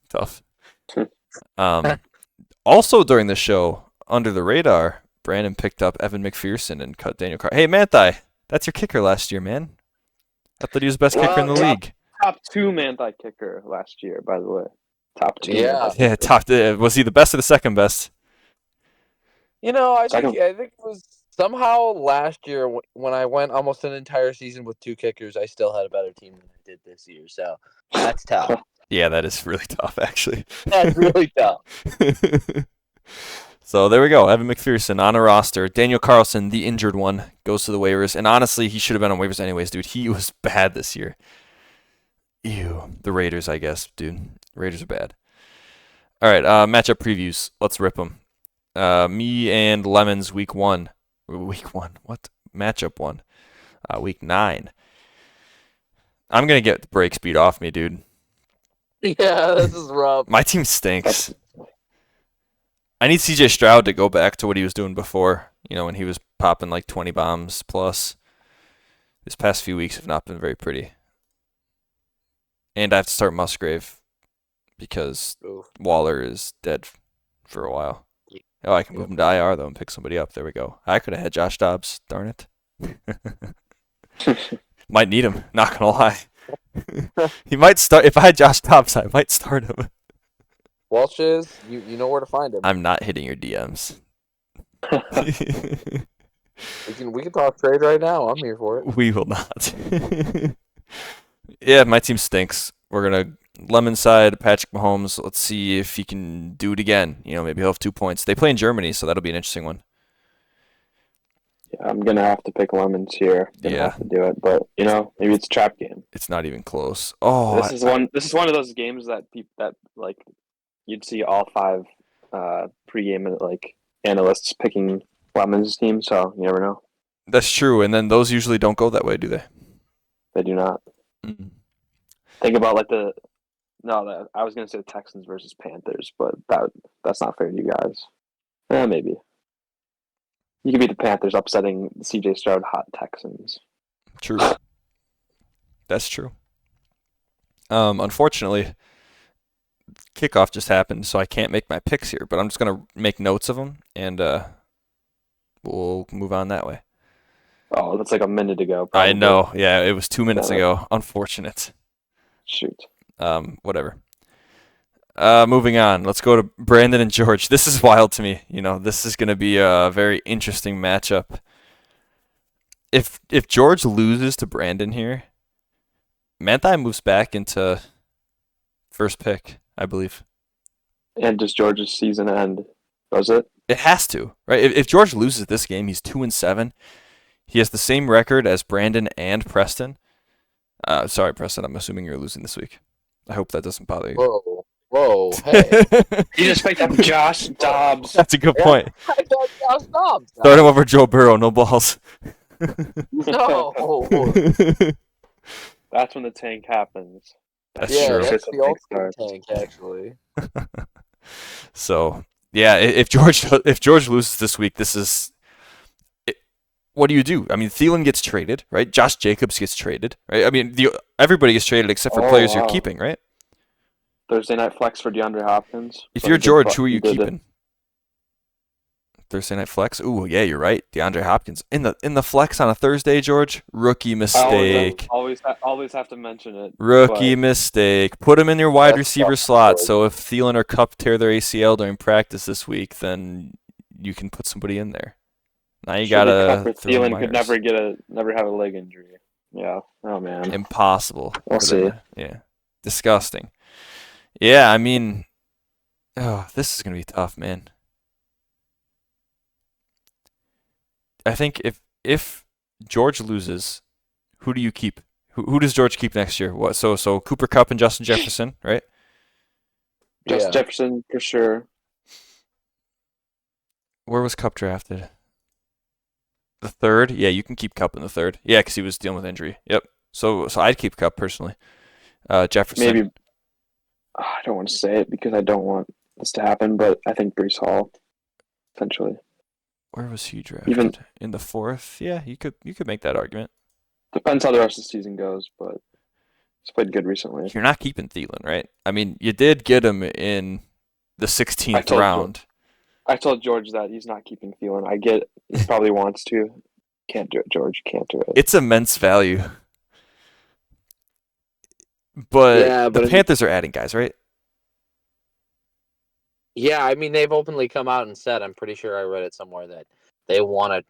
Tough. Also during the show, under the radar, Brandon picked up Evan McPherson and cut Daniel Carr. Hey, Manthai, that's your kicker last year, man. I thought he was the best kicker in the Well, league. Top 2 Manthai kicker last year, by the way. Top 2. Yeah. Manthai Yeah, was he the best or the second best? I Second. think it was somehow last year when I went almost an entire season with 2 kickers, I still had a better team than I did this year. So that's tough. Yeah, that is really tough, actually. That's really tough. So there we go. Evan McPherson on a roster. Daniel Carlson, the injured one, goes to the waivers. And honestly, he should have been on waivers anyways, dude. He was bad this year. Ew. The Raiders, I guess, dude. Raiders are bad. All right, matchup previews. Let's rip them. Me and Lemons, week 1. Week 1? What? Matchup 1. Week 9. I'm going to get the break speed off me, dude. Yeah, this is rough. My team stinks. I need CJ Stroud to go back to what he was doing before, when he was popping like 20 bombs plus. This past few weeks have not been very pretty. And I have to start Musgrave because Oof. Waller is dead for a while. Oh, I can move him to IR, though, and pick somebody up. There we go. I could have had Josh Dobbs. Darn it. Might need him, not going to lie. He might start. If I had Josh Dobbs, I might start him. Welch is, you know where to find him. I'm not hitting your DMs. We can talk trade right now. I'm here for it. We will not. Yeah, my team stinks. We're going to Lemon side, Patrick Mahomes. Let's see if he can do it again. Maybe he'll have 2 points. They play in Germany, so that'll be an interesting one. Yeah, I'm going to have to pick Lemons here. Yeah. Have to do it, but maybe it's a trap game. It's not even close. Oh, This is one of those games that you'd see all 5 pregame analysts picking Lemons' team, so you never know. that's true. And then those usually don't go that way, do they? They do not. Mm-mm. Think about I was going to say the Texans versus Panthers, but that's not fair to you guys. Maybe. You could be the Panthers upsetting the CJ Stroud hot Texans. True. That's true. Unfortunately, kickoff just happened, so I can't make my picks here, but I'm just going to make notes of them, and we'll move on that way. Oh, that's like a minute ago. Probably. I know. Yeah, it was 2 minutes ago. Unfortunate. Shoot. Whatever. Moving on. Let's go to Brandon and George. This is wild to me. This is going to be a very interesting matchup. If George loses to Brandon here, Manthai moves back into first pick, I believe. And does George's season end? Does it? It has to, right? If George loses this game, he's 2-7. He has the same record as Brandon and Preston. Sorry, Preston. I'm assuming you're losing this week. I hope that doesn't bother you. Whoa, hey. You just picked up Josh Dobbs. That's a good point. I got Josh Dobbs. Start him over Joe Burrow. No balls. No. That's when the tank happens. That's Yeah, true. that's the Big ultimate start. tank, actually. So yeah, if George loses this week, this is. What do you do? I mean, Thielen gets traded, right? Josh Jacobs gets traded, right? I mean, everybody gets traded except for players you're keeping, right? Thursday night flex for DeAndre Hopkins. If you're George, who are you keeping? Thursday night flex? Ooh, yeah, you're right. DeAndre Hopkins in the flex on a Thursday, George. Rookie mistake. Always have to mention it. Rookie mistake. Put him in your wide That's receiver tough, slot. George. So if Thielen or Kupp tear their ACL during practice this week, then you can put somebody in there. Now you gotta. Thielen could never have a leg injury. Yeah. Oh man. Impossible. We'll see. Yeah. Disgusting. Yeah, I mean, this is gonna be tough, man. I think if George loses, who do you keep? Who does George keep next year? What? So Cooper Kupp and Justin Jefferson, right? Justin Yeah. Jefferson for sure. Where was Kupp drafted? The third? Yeah, you can keep Kupp in the third. Yeah, because he was dealing with injury. Yep. So I'd keep Kupp personally. Jefferson. Maybe I don't want to say it because I don't want this to happen, but I think Brees Hall, essentially. Where was he drafted? Even In the fourth? Yeah, you could make that argument. depends how the rest of the season goes, but he's played good recently. You're not keeping Thielen, right? I mean, you did get him in the 16th told round. I told George that he's not keeping Thielen. I get he probably wants to. Can't do it, George. Can't do it. It's immense value. But Yeah, the but Panthers are adding guys, right? Yeah, I mean they've openly come out and said. I'm pretty sure I read it somewhere that they want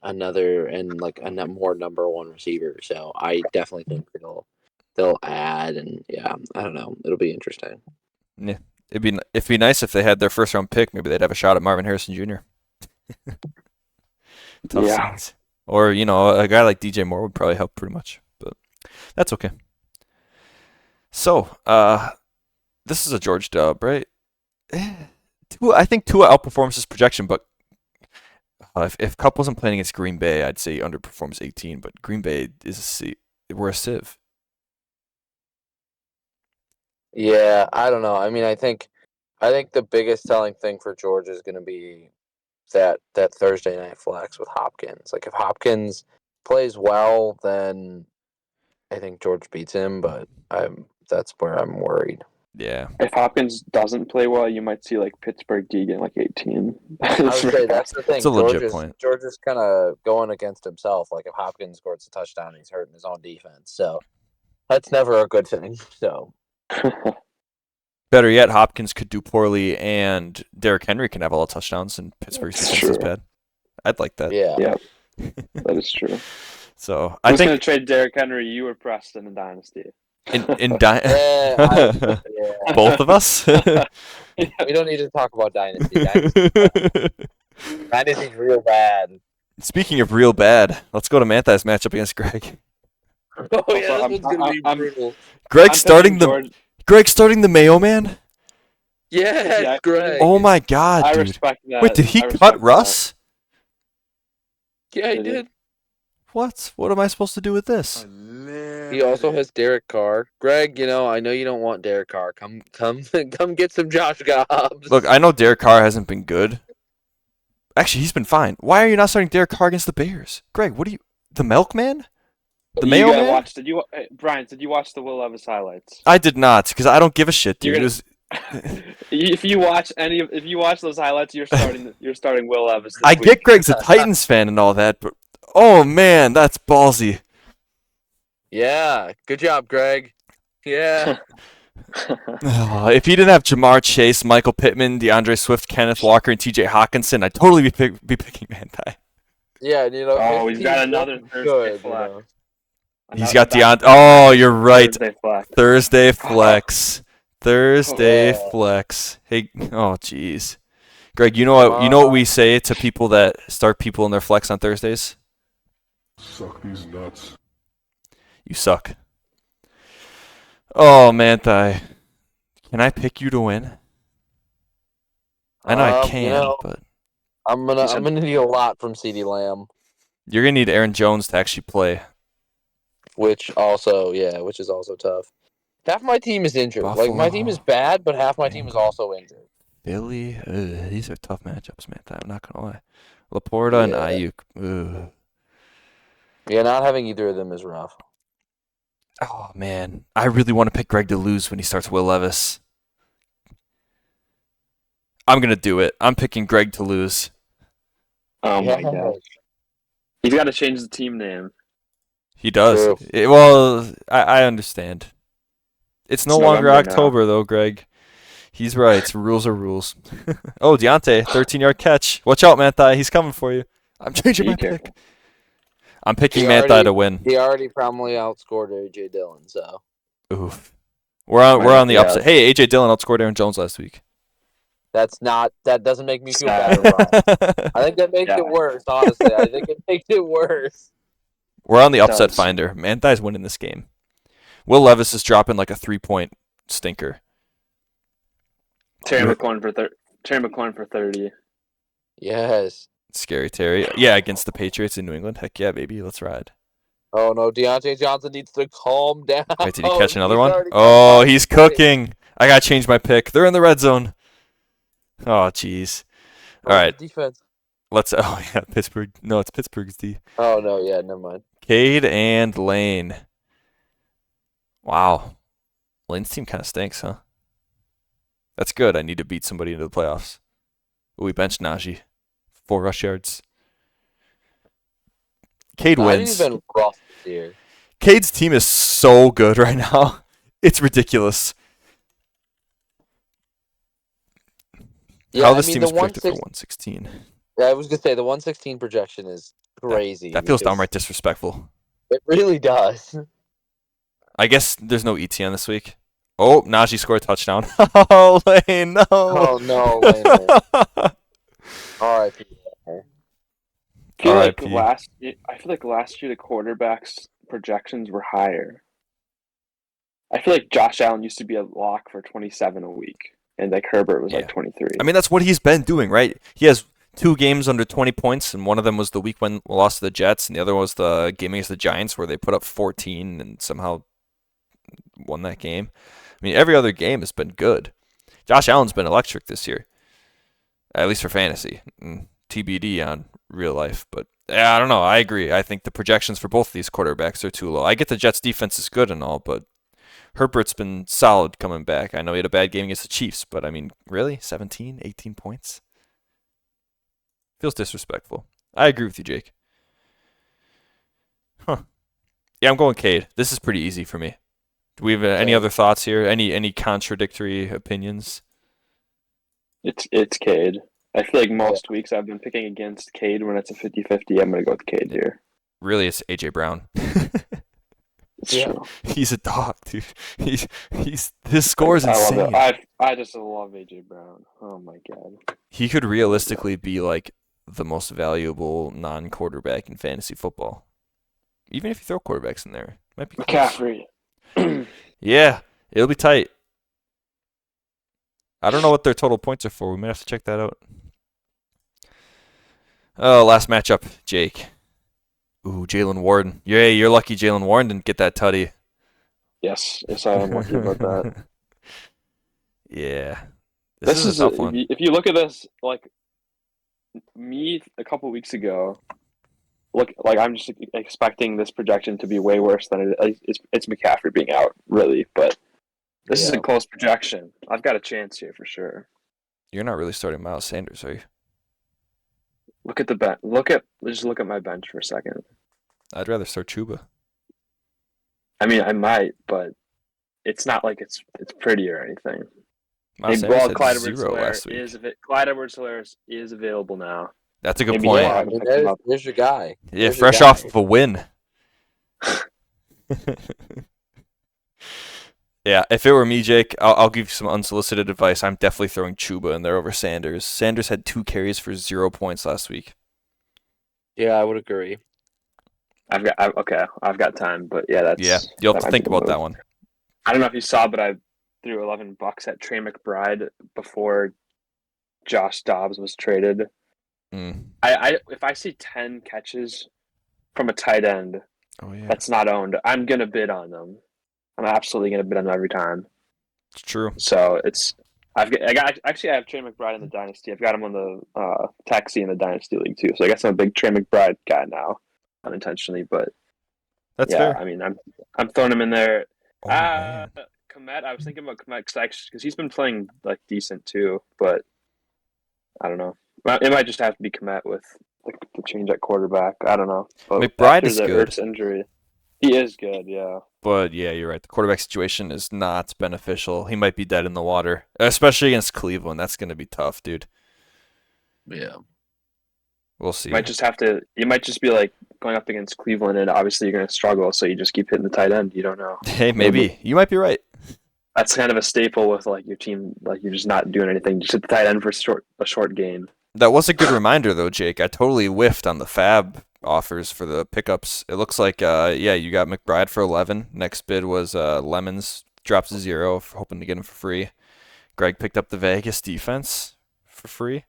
another and like a more number one receiver. So I definitely think they'll add, and yeah, I don't know. It'll be interesting. Yeah. It'd be nice if they had their first round pick. Maybe they'd have a shot at Marvin Harrison Jr. Tough Yeah. scenes. Or, a guy like DJ Moore would probably help pretty much. But that's okay. So, this is a George dub, right? I think Tua outperforms his projection, but if Kupp wasn't playing against Green Bay, I'd say he underperforms 18. But Green Bay we're a sieve. Yeah, I don't know. I mean, I think the biggest telling thing for George is going to be that Thursday night flex with Hopkins. Like if Hopkins plays well, then I think George beats him. But that's where I'm worried. Yeah. If Hopkins doesn't play well, you might see like Pittsburgh D getting like 18. I would say that's the thing. It's a legit point. George is kind of going against himself. Like if Hopkins scores a touchdown, he's hurting his own defense. So that's never a good thing. So Better yet, Hopkins could do poorly, and Derrick Henry can have all the touchdowns, and Pittsburgh's That's defense is true. bad. I'd like that. yeah. That is true. So I Who's going think to trade Derrick Henry? You or Preston in Dynasty? Yeah, both of us. we don't need to talk about Dynasty. Dynasty's real bad. Speaking of real bad, let's go to Manthai's matchup against Greg. Oh yeah, Also, this one's gonna be brutal. Greg I'm starting picking the George. Greg starting the Mayo Man. Yeah, Yeah, Greg. Oh my God, I dude! respect that. Wait, did he I respect cut that. Russ? Yeah, he Did he? did. What? What am I supposed to do with this? He also has Derek Carr. Greg, I know you don't want Derek Carr. Come get some Josh Dobbs. Look, I know Derek Carr hasn't been good. Actually, he's been fine. Why are you not starting Derek Carr against the Bears? Greg, what are you? The Milkman? The You Mayo gotta Man? watch. Brian? Did you watch the Will Levis highlights? I did not, because I don't give a shit, dude. You're It was, If you watch those highlights, you're starting Will Levis. This I week. get Greg's a Titans fan and all that, but oh man, that's ballsy. Yeah, good job, Greg. Yeah. If he didn't have Jamar Chase, Michael Pittman, DeAndre Swift, Kenneth Walker, and T.J. Hawkinson, I'd totally be picking Manthai. Yeah, and Oh, his we've got team's another looking Thursday good, flex. He's got DeAndre. Oh, you're right. Thursday flex. Thursday flex. Thursday Yeah. flex. Hey, oh jeez, Greg, you know what we say to people that start people in their flex on Thursdays? Suck these nuts. You suck. Oh, Manthai, can I pick you to win? I know I can, but I'm gonna need a lot from CeeDee Lamb, you're gonna need Aaron Jones to actually play. which is also tough. Half my team is injured. Like my team is bad, but half my team is also injured. Philly, these are tough matchups, Manthai. I'm not gonna lie. Laporta and Yeah. Ayuk. Ugh. Yeah, not having either of them is rough. Oh man, I really want to pick Greg to lose when he starts Will Levis. I'm gonna do it. I'm picking Greg to lose. Oh my Yeah. god. He's got to change the team name. He does. True. I understand. It's no It's longer November now. October though, Greg. He's right. Rules are rules. Oh, Deontay, 13-yard catch. Watch out, Manthai. He's coming for you. I'm changing Be my careful. pick. I'm picking He Manthai already- to win. He already probably outscored AJ Dillon, so Oof. We're on the Yeah. upset. Hey, AJ Dillon outscored Aaron Jones last week. That doesn't make me feel better, Brian. I think that makes it worse, honestly. I think it makes it worse. We're on the upset finder. Manthai's winning this game. Will Levis is dropping like a 3-point stinker. Terry McLaurin for 30. Yes. Scary Terry. Yeah, against the Patriots in New England. Heck yeah, baby. Let's ride. Oh, no. Deontay Johnson needs to calm down. Wait, did he catch another one? Oh, he's cooking. I got to change my pick. They're in the red zone. Oh, jeez. All right. Defense. Oh, yeah, Pittsburgh. No, it's Pittsburgh's D. Oh, no. Yeah, never mind. Cade and Lane. Wow. Lane's team kind of stinks, huh? That's good. I need to beat somebody into the playoffs. Ooh, we benched Najee. 4 rush yards. Cade wins. Najee's been rough this year. Cade's team is so good right now. It's ridiculous. Yeah, How this team is projected for 116. Yeah, I was going to say, the 116 projection is crazy. That feels downright disrespectful. It really does. I guess there's no ETN this week. Oh, Najee scored a touchdown. Oh, Lane, no. Oh, no, Lane. All right. I feel like last year the quarterbacks projections were higher. I feel like Josh Allen used to be a lock for 27 a week, and like Herbert was like 23. I mean, that's what he's been doing, right? He has 2 games under 20 points, and one of them was the week when we lost to the Jets, and the other was the game against the Giants where they put up 14 and somehow won that game. I mean, every other game has been good. Josh Allen's been electric this year, at least for fantasy. TBD on real life, but yeah, I don't know. I agree. I think the projections for both of these quarterbacks are too low. I get the Jets' defense is good and all, but Herbert's been solid coming back. I know he had a bad game against the Chiefs, but I mean, really? 17, 18 points? Feels disrespectful. I agree with you, Jake. Huh. Yeah, I'm going Cade. This is pretty easy for me. Do we have any other thoughts here? Any contradictory opinions? It's Cade. I feel like most weeks I've been picking against Cade when it's a 50-50. I'm going to go with Cade here. Really, it's A.J. Brown. It's true. He's a dog, dude. His score is insane. I just love A.J. Brown. Oh, my God. He could realistically be like the most valuable non-quarterback in fantasy football. Even if you throw quarterbacks in there. Might be McCaffrey. Yeah, it'll be tight. I don't know what their total points are for. We might have to check that out. Oh, last matchup, Jake. Ooh, Jalen Warden. Yeah, you're lucky Jalen Warden didn't get that tutty. Yes, I am lucky about that. Yeah. This is a tough one. If you look at this, like me a couple weeks ago, I'm just expecting this projection to be way worse than it is. It's McCaffrey being out, really, but this is a close projection. I've got a chance here for sure. You're not really starting Miles Sanders, are you? Look at the bench. Just look at my bench for a second. I'd rather start Chuba. I mean, I might, but it's not like it's pretty or anything. Miles Sanders had 0 last week. Clyde Edwards-Helaire is available now. That's a good point. Yeah, I mean, there's your guy. Yeah, fresh off of a win. Yeah, if it were me, Jake, I'll give you some unsolicited advice. I'm definitely throwing Chuba in there over Sanders. Sanders had 2 carries for 0 points last week. Yeah, I would agree. I've got time, but you'll have to think about that one. I don't know if you saw, but I threw $11 at Trey McBride before Josh Dobbs was traded. If I see 10 catches from a tight end that's not owned, I'm gonna bid on them. I'm absolutely gonna bid on them every time. It's true. So I have Trey McBride in the dynasty. I've got him on the taxi in the dynasty league too. So I guess I'm a big Trey McBride guy now, unintentionally, but that's fair. I mean, I'm throwing him in there. Man. Kmet, I was thinking about Kmet because he's been playing like decent too, but I don't know. It might just have to be Kmet with the change at quarterback. I don't know. But McBride is good. Ertz injury. He is good, yeah. But yeah, you're right. The quarterback situation is not beneficial. He might be dead in the water, especially against Cleveland. That's going to be tough, dude. Yeah. We'll see. You might just be like going up against Cleveland, and obviously you're going to struggle, so you just keep hitting the tight end. You don't know. Hey, maybe. You might be right. That's kind of a staple with like your team, like you're just not doing anything. Just hit the tight end for a short game. That was a good reminder, though, Jake. I totally whiffed on the Fab offers for the pickups. It looks like, you got McBride for 11. Next bid was Lemons, drops to 0, hoping to get him for free. Greg picked up the Vegas defense for free.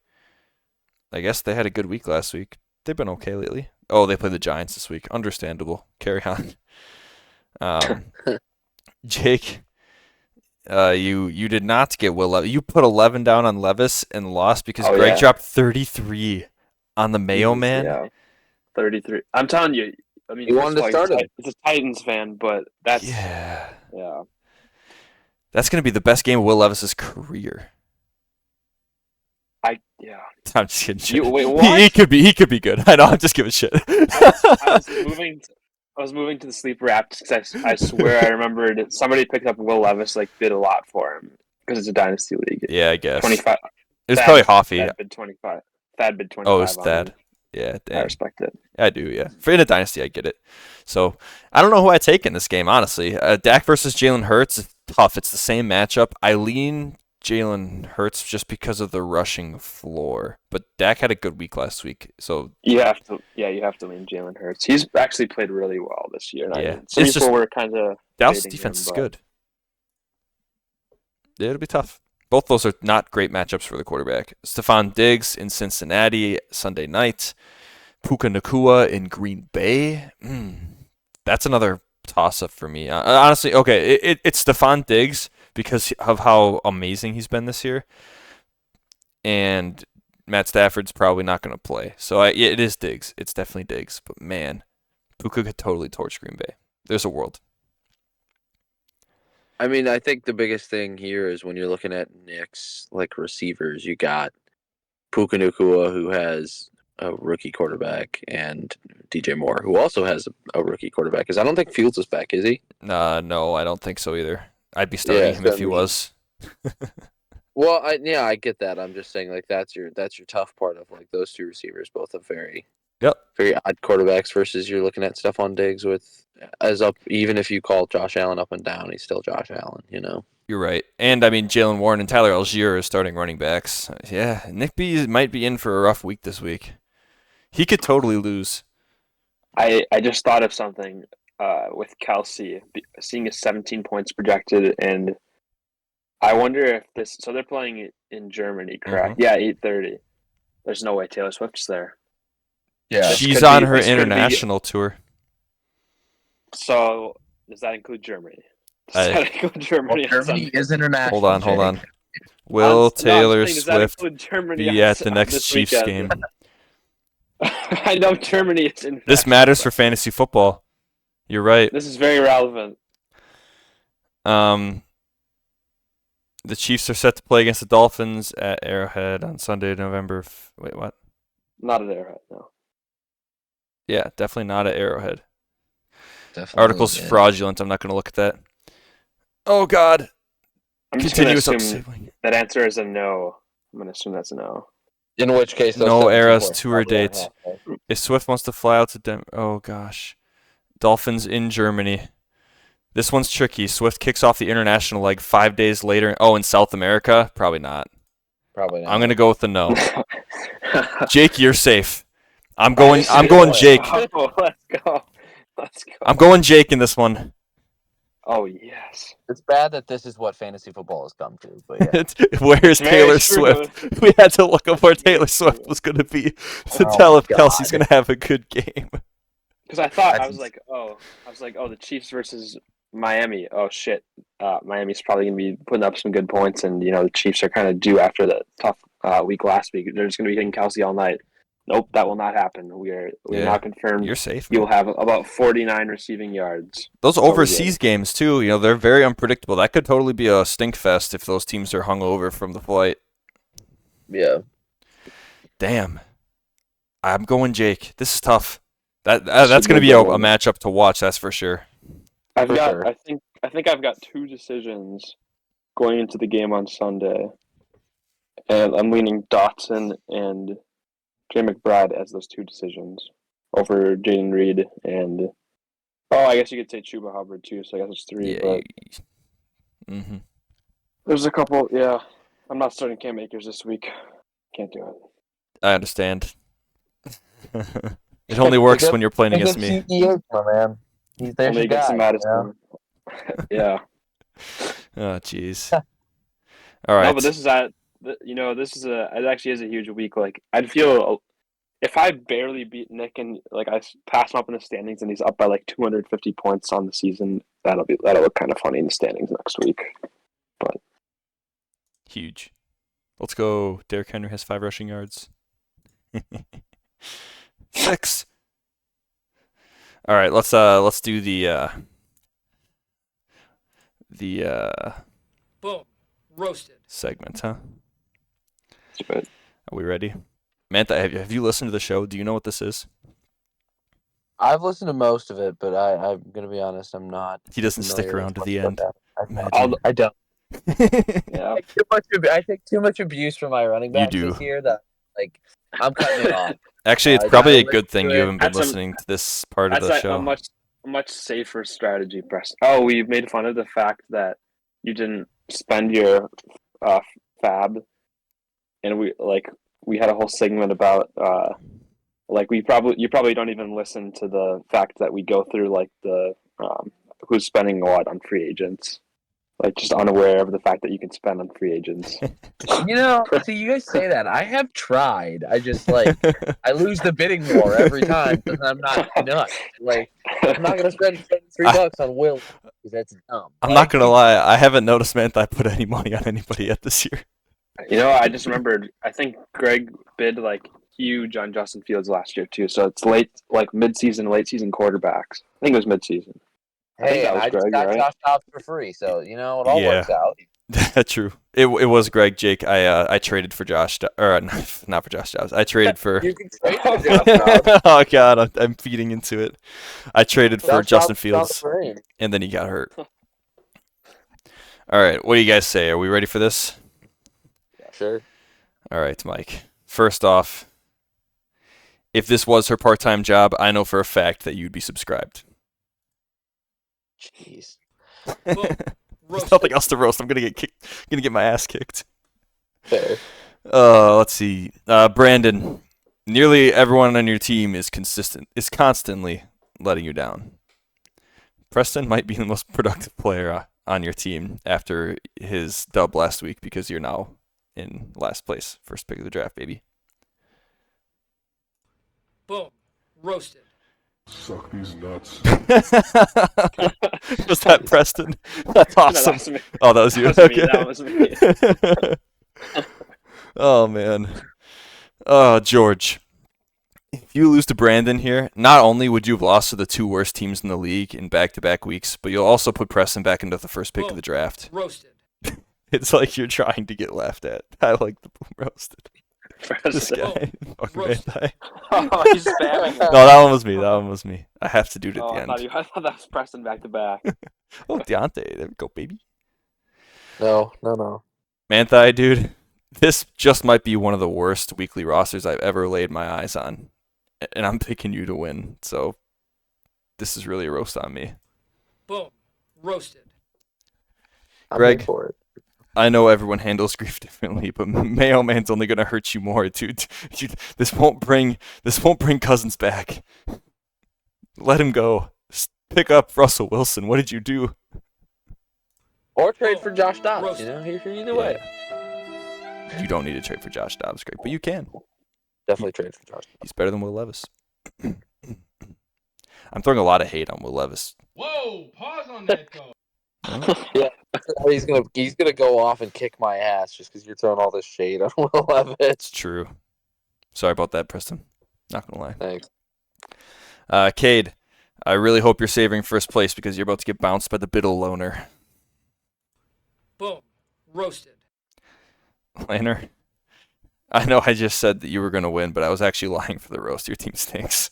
I guess they had a good week last week. They've been okay lately. Oh, they play the Giants this week. Understandable. Carry on. Jake, you did not get Will Levis. You put 11 down on Levis and lost because Greg dropped 33 on the Mayo man. Yeah, 33. I'm telling you. I mean, You wanted to start him. he's a Titans fan, but that's Yeah. yeah. That's going to be the best game of Will Levis's career. I'm just kidding. Wait, what? He could be good. I know. I'm just giving shit. I was moving to the sleeper app because I swear I remembered somebody picked up Will Levis, like bid a lot for him because it's a dynasty league. Yeah, I guess. 25. It was probably Hoffy. Thad bid 25. Thad bid 25. Oh, it's on Thad. him. Yeah, I dang. respect it. I do, yeah. For in a dynasty, I get it. So I don't know who I take in this game, honestly. Dak versus Jalen Hurts is tough. It's the same matchup. I lean Jalen Hurts just because of the rushing floor, but Dak had a good week last week, so You have to lean Jalen Hurts. He's actually played really well this year. Yeah. Some It's people just- were kind of Dallas fading defense him, is but good. Yeah, it'll be tough. Both those are not great matchups for the quarterback. Stephon Diggs in Cincinnati Sunday night. Puka Nacua in Green Bay. That's another toss-up for me. Honestly, okay, it's Stephon Diggs because of how amazing he's been this year. And Matt Stafford's probably not going to play. So it is Diggs. It's definitely Diggs. But man, Puka could totally torch Green Bay. There's a world. I mean, I think the biggest thing here is when you're looking at Knicks like receivers, you got Puka Nacua, who has a rookie quarterback, and DJ Moore, who also has a rookie quarterback. Because I don't think Fields is back, is he? No, I don't think so either. I'd be starting Yeah, him so if he was. Well, I get that. I'm just saying, like, that's your tough part of like those two receivers, both have very odd quarterbacks. Versus you're looking at Stephon Diggs with even if you call Josh Allen up and down, he's still Josh Allen. You're right. And, I mean, Jalen Warren and Tyler Algier are starting running backs. Yeah, Nick B might be in for a rough week this week. He could totally lose. I just thought of something with Kelsey, seeing his 17 points projected, and I wonder if this. So they're playing in Germany, correct? Mm-hmm. Yeah, 8:30. There's no way Taylor Swift's there. Yeah, She's on her international tour. So does that include Germany? Does that include Germany? Well, Germany is international. Hold on. Will Taylor Swift Germany be at the next Chiefs game? I know Germany is in. This matters for fantasy football. You're right. This is very relevant. The Chiefs are set to play against the Dolphins at Arrowhead on Sunday, November. Wait, what? Not at Arrowhead, no. Yeah, definitely not at Arrowhead. Definitely, Article's fraudulent. I'm not going to look at that. Oh, God. I'm just going to Continuous assume upsibling. that answer is a no. I'm going to assume that's a no. In which case, those No 17 Era's points tour probably aren't dates. happening. If Swift wants to fly out to Denver, oh gosh, Dolphins in Germany. This one's tricky. Swift kicks off the international leg 5 days later. Oh, in South America, probably not. Probably not. I'm gonna go with the no. Jake, you're safe. I'm going Jake. Oh, let's go. I'm going Jake in this one. Oh, yes. It's bad that this is what fantasy football has come to, but yeah. Where's Very Taylor true. Swift? We had to look up where Taylor Swift was going to be to Oh tell my if Kelsey's God. going to have a good game. Because I thought, That's- I was like, the Chiefs versus Miami. Oh, shit. Miami's probably going to be putting up some good points, and, the Chiefs are kind of due after the tough week last week. They're just going to be hitting Kelsey all night. Nope, that will not happen. We're Yeah, now confirmed. You're safe. You'll Man. have about 49 receiving yards. Those over overseas games too, they're very unpredictable. That could totally be a stink fest if those teams are hungover from the flight. Yeah. Damn. I'm going Jake. This is tough. That's going to be a matchup to watch. That's for sure. I For sure. think I've got two decisions going into the game on Sunday, and I'm leaning Dotson and Trey McBride as those two decisions over Jaden Reed and I guess you could say Chuba Hubbard too. So I guess it's three. Yeah. But There's a couple. Yeah, I'm not starting Cam Akers this week. Can't do it. I understand. It only works when you're playing against me. My man. There's Only your against guy. Madison. Yeah. Oh, jeez. All right. No, but this is it actually is a huge week. Like, I'd feel if I barely beat Nick and like I pass him up in the standings and he's up by like 250 points on the season, that'll look kind of funny in the standings next week. But huge. Let's go. Derrick Henry has 5 rushing yards. 6. All right, let's do the boom, roasted segment, huh? that's right. Are we ready? Mantha, have you listened to the show? Do you know what this is? I've listened to most of it, but I'm gonna be honest, I'm not. He doesn't stick familiar around to with the much end. about that. Imagine. I don't. Yeah. I take too much abuse from my running backs do. this year that like I'm cutting it off. Actually, it's I probably a listen good thing to you it. haven't been That's listening to this part of That's the like show. a much safer strategy, Preston. Oh, we made fun of the fact that you didn't spend your fab, and we had a whole segment about you probably don't even listen to the fact that we go through like the who's spending what on free agents, like just unaware of the fact that you can spend on free agents. See, you guys say that. I have tried. I just I lose the bidding war every time because I'm not nuts. Like I'm not gonna spend $3 on Will because that's dumb. I'm not gonna lie, I haven't noticed Mantha put any money on anybody yet this year. I just remembered. I think Greg bid like huge on Justin Fields last year too. So it's late season quarterbacks. I think it was mid-season. Hey, I just got right? Josh Dobbs for free, so it all works out. True. It was Greg, Jake. I traded for Josh, not for Josh Dobbs. I traded for. You can trade for Josh Dobbs. Oh God, I'm feeding into it. I traded for Justin Fields, free. and then he got hurt. All right, what do you guys say? Are we ready for this? Sure. All right, Mike. First off, if this was her part-time job, I know for a fact that you'd be subscribed. Jeez. There's nothing else to roast. I'm gonna get my ass kicked. Fair. Let's see. Brandon, nearly everyone on your team is constantly letting you down. Preston might be the most productive player on your team after his dub last week because you're now in last place, first pick of the draft, baby. boom, roasted. Suck these nuts. Was that Preston? That's awesome. No, that was me. Oh, that was you. That was me. That was me. Oh man. George. If you lose to Brandon here, not only would you have lost to the 2 worst teams in the league in back-to-back weeks, but you'll also put Preston back into the first pick of the draft. Roasted. It's like you're trying to get laughed at. I like the boom roasted. This guy. Fucking anti. Oh, he's spamming. No, that one was me. I have to do it at the end. I thought that was Preston back to back. Oh, Deontay. There we go, baby. No. Manthai, dude. This just might be one of the worst weekly rosters I've ever laid my eyes on. And I'm picking you to win. So this is really a roast on me. Boom, roasted. Greg. I'm in for it. I know everyone handles grief differently, but Mayo Man's only gonna hurt you more, dude. This won't bring Cousins back. Let him go. Just pick up Russell Wilson. What did you do? Or trade for Josh Dobbs. Either way. You don't need to trade for Josh Dobbs, Greg, but you can. Definitely trade for Josh Dobbs. He's better than Will Levis. I'm throwing a lot of hate on Will Levis. Whoa, pause on that though. Yeah, he's gonna go off and kick my ass just because you're throwing all this shade on Will Levis. It's true. Sorry about that, Preston. Not gonna lie. Thanks. Cade, I really hope you're saving first place because you're about to get bounced by the Biddle loner. Boom, roasted. Lanner, I know I just said that you were gonna win, but I was actually lying for the roast. Your team stinks.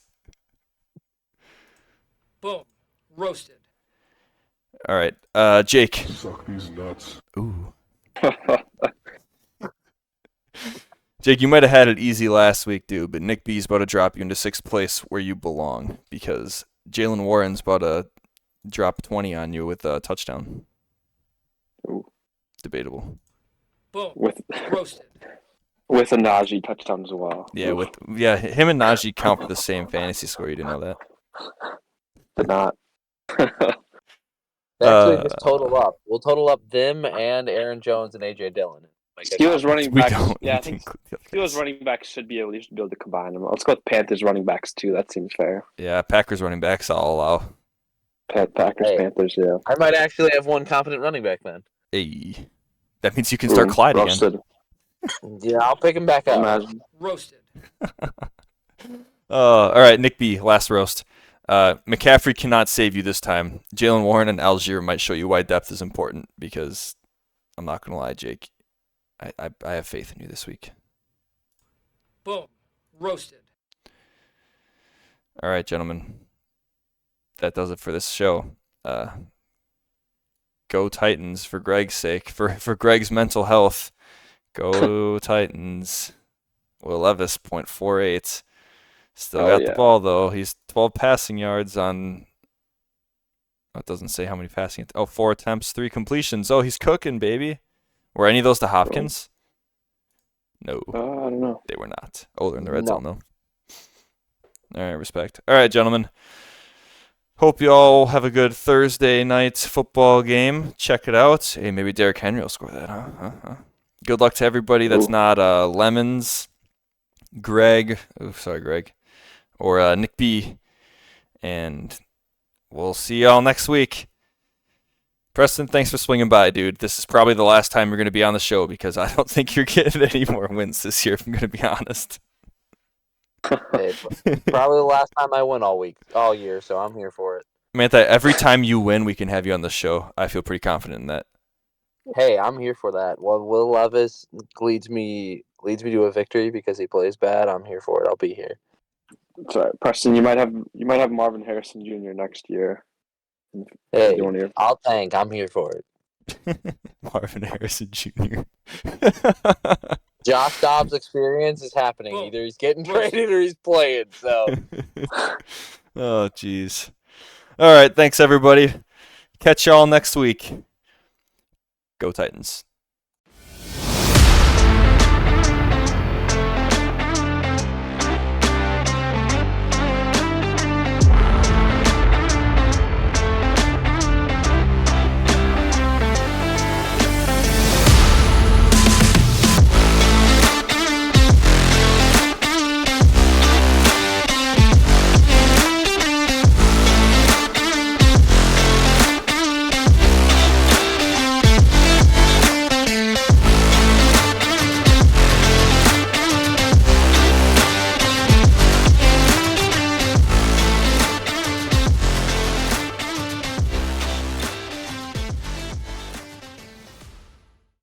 Boom, roasted. All right, Jake. Suck these nuts. Ooh. Jake, you might have had it easy last week, dude, but Nick B's about to drop you into 6th place where you belong because Jalen Warren's about to drop 20 on you with a touchdown. Ooh. Debatable. Boom. with Roasted. with a Najee touchdown as well. Yeah, Oof, him and Najee count for the same fantasy score. You didn't know that? did not. Actually, just total up. We'll total up them and Aaron Jones and AJ Dillon. Like a Steelers running We backs. don't. Yeah, I need to think include the other Steelers guys. running backs should be able to combine them. Let's go with Panthers running backs too. That seems fair. Yeah, Packers running backs I'll allow. Packers, Hey. Panthers, yeah. I might actually have one competent running back then. Hey. That means you can start Boom, Clyde again. roasted. Yeah, I'll pick him back up. Imagine. Roasted. All right, Nick B, last roast. McCaffrey cannot save you this time. Jalen Warren and Algier might show you why depth is important because I'm not going to lie, Jake. I have faith in you this week. Boom. Roasted. All right, gentlemen. That does it for this show. Go Titans for Greg's sake, for Greg's mental health. Go Titans. Will Levis, 0.48. Still got the ball, though. He's 12 passing yards on... Oh, it doesn't say how many passing... 4 attempts, 3 completions. Oh, he's cooking, baby. Were any of those to Hopkins? No, I don't know. they were not. Oh, they're in the red No. zone, though. All right, respect. All right, gentlemen. Hope you all have a good Thursday night football game. Check it out. Hey, maybe Derrick Henry will score that, huh? Good luck to everybody that's Ooh. not Lemons, Greg, or Nick B. And we'll see y'all next week. Preston, thanks for swinging by, dude. This is probably the last time you're going to be on the show because I don't think you're getting any more wins this year, if I'm going to be honest. Hey, probably the last time I win all year, so I'm here for it. Mantha, every time you win, we can have you on the show. I feel pretty confident in that. Hey, I'm here for that. Well, Will Levis leads me to a victory because he plays bad. I'm here for it. I'll be here. It's all right. Preston, you might have Marvin Harrison Jr. next year. Hey, You wanna hear? I'll tank. I'm here for it. Marvin Harrison Jr. Josh Dobbs' experience is happening. Boom. Either he's getting traded or he's playing. So Oh, jeez. All right, thanks, everybody. Catch y'all next week. Go Titans.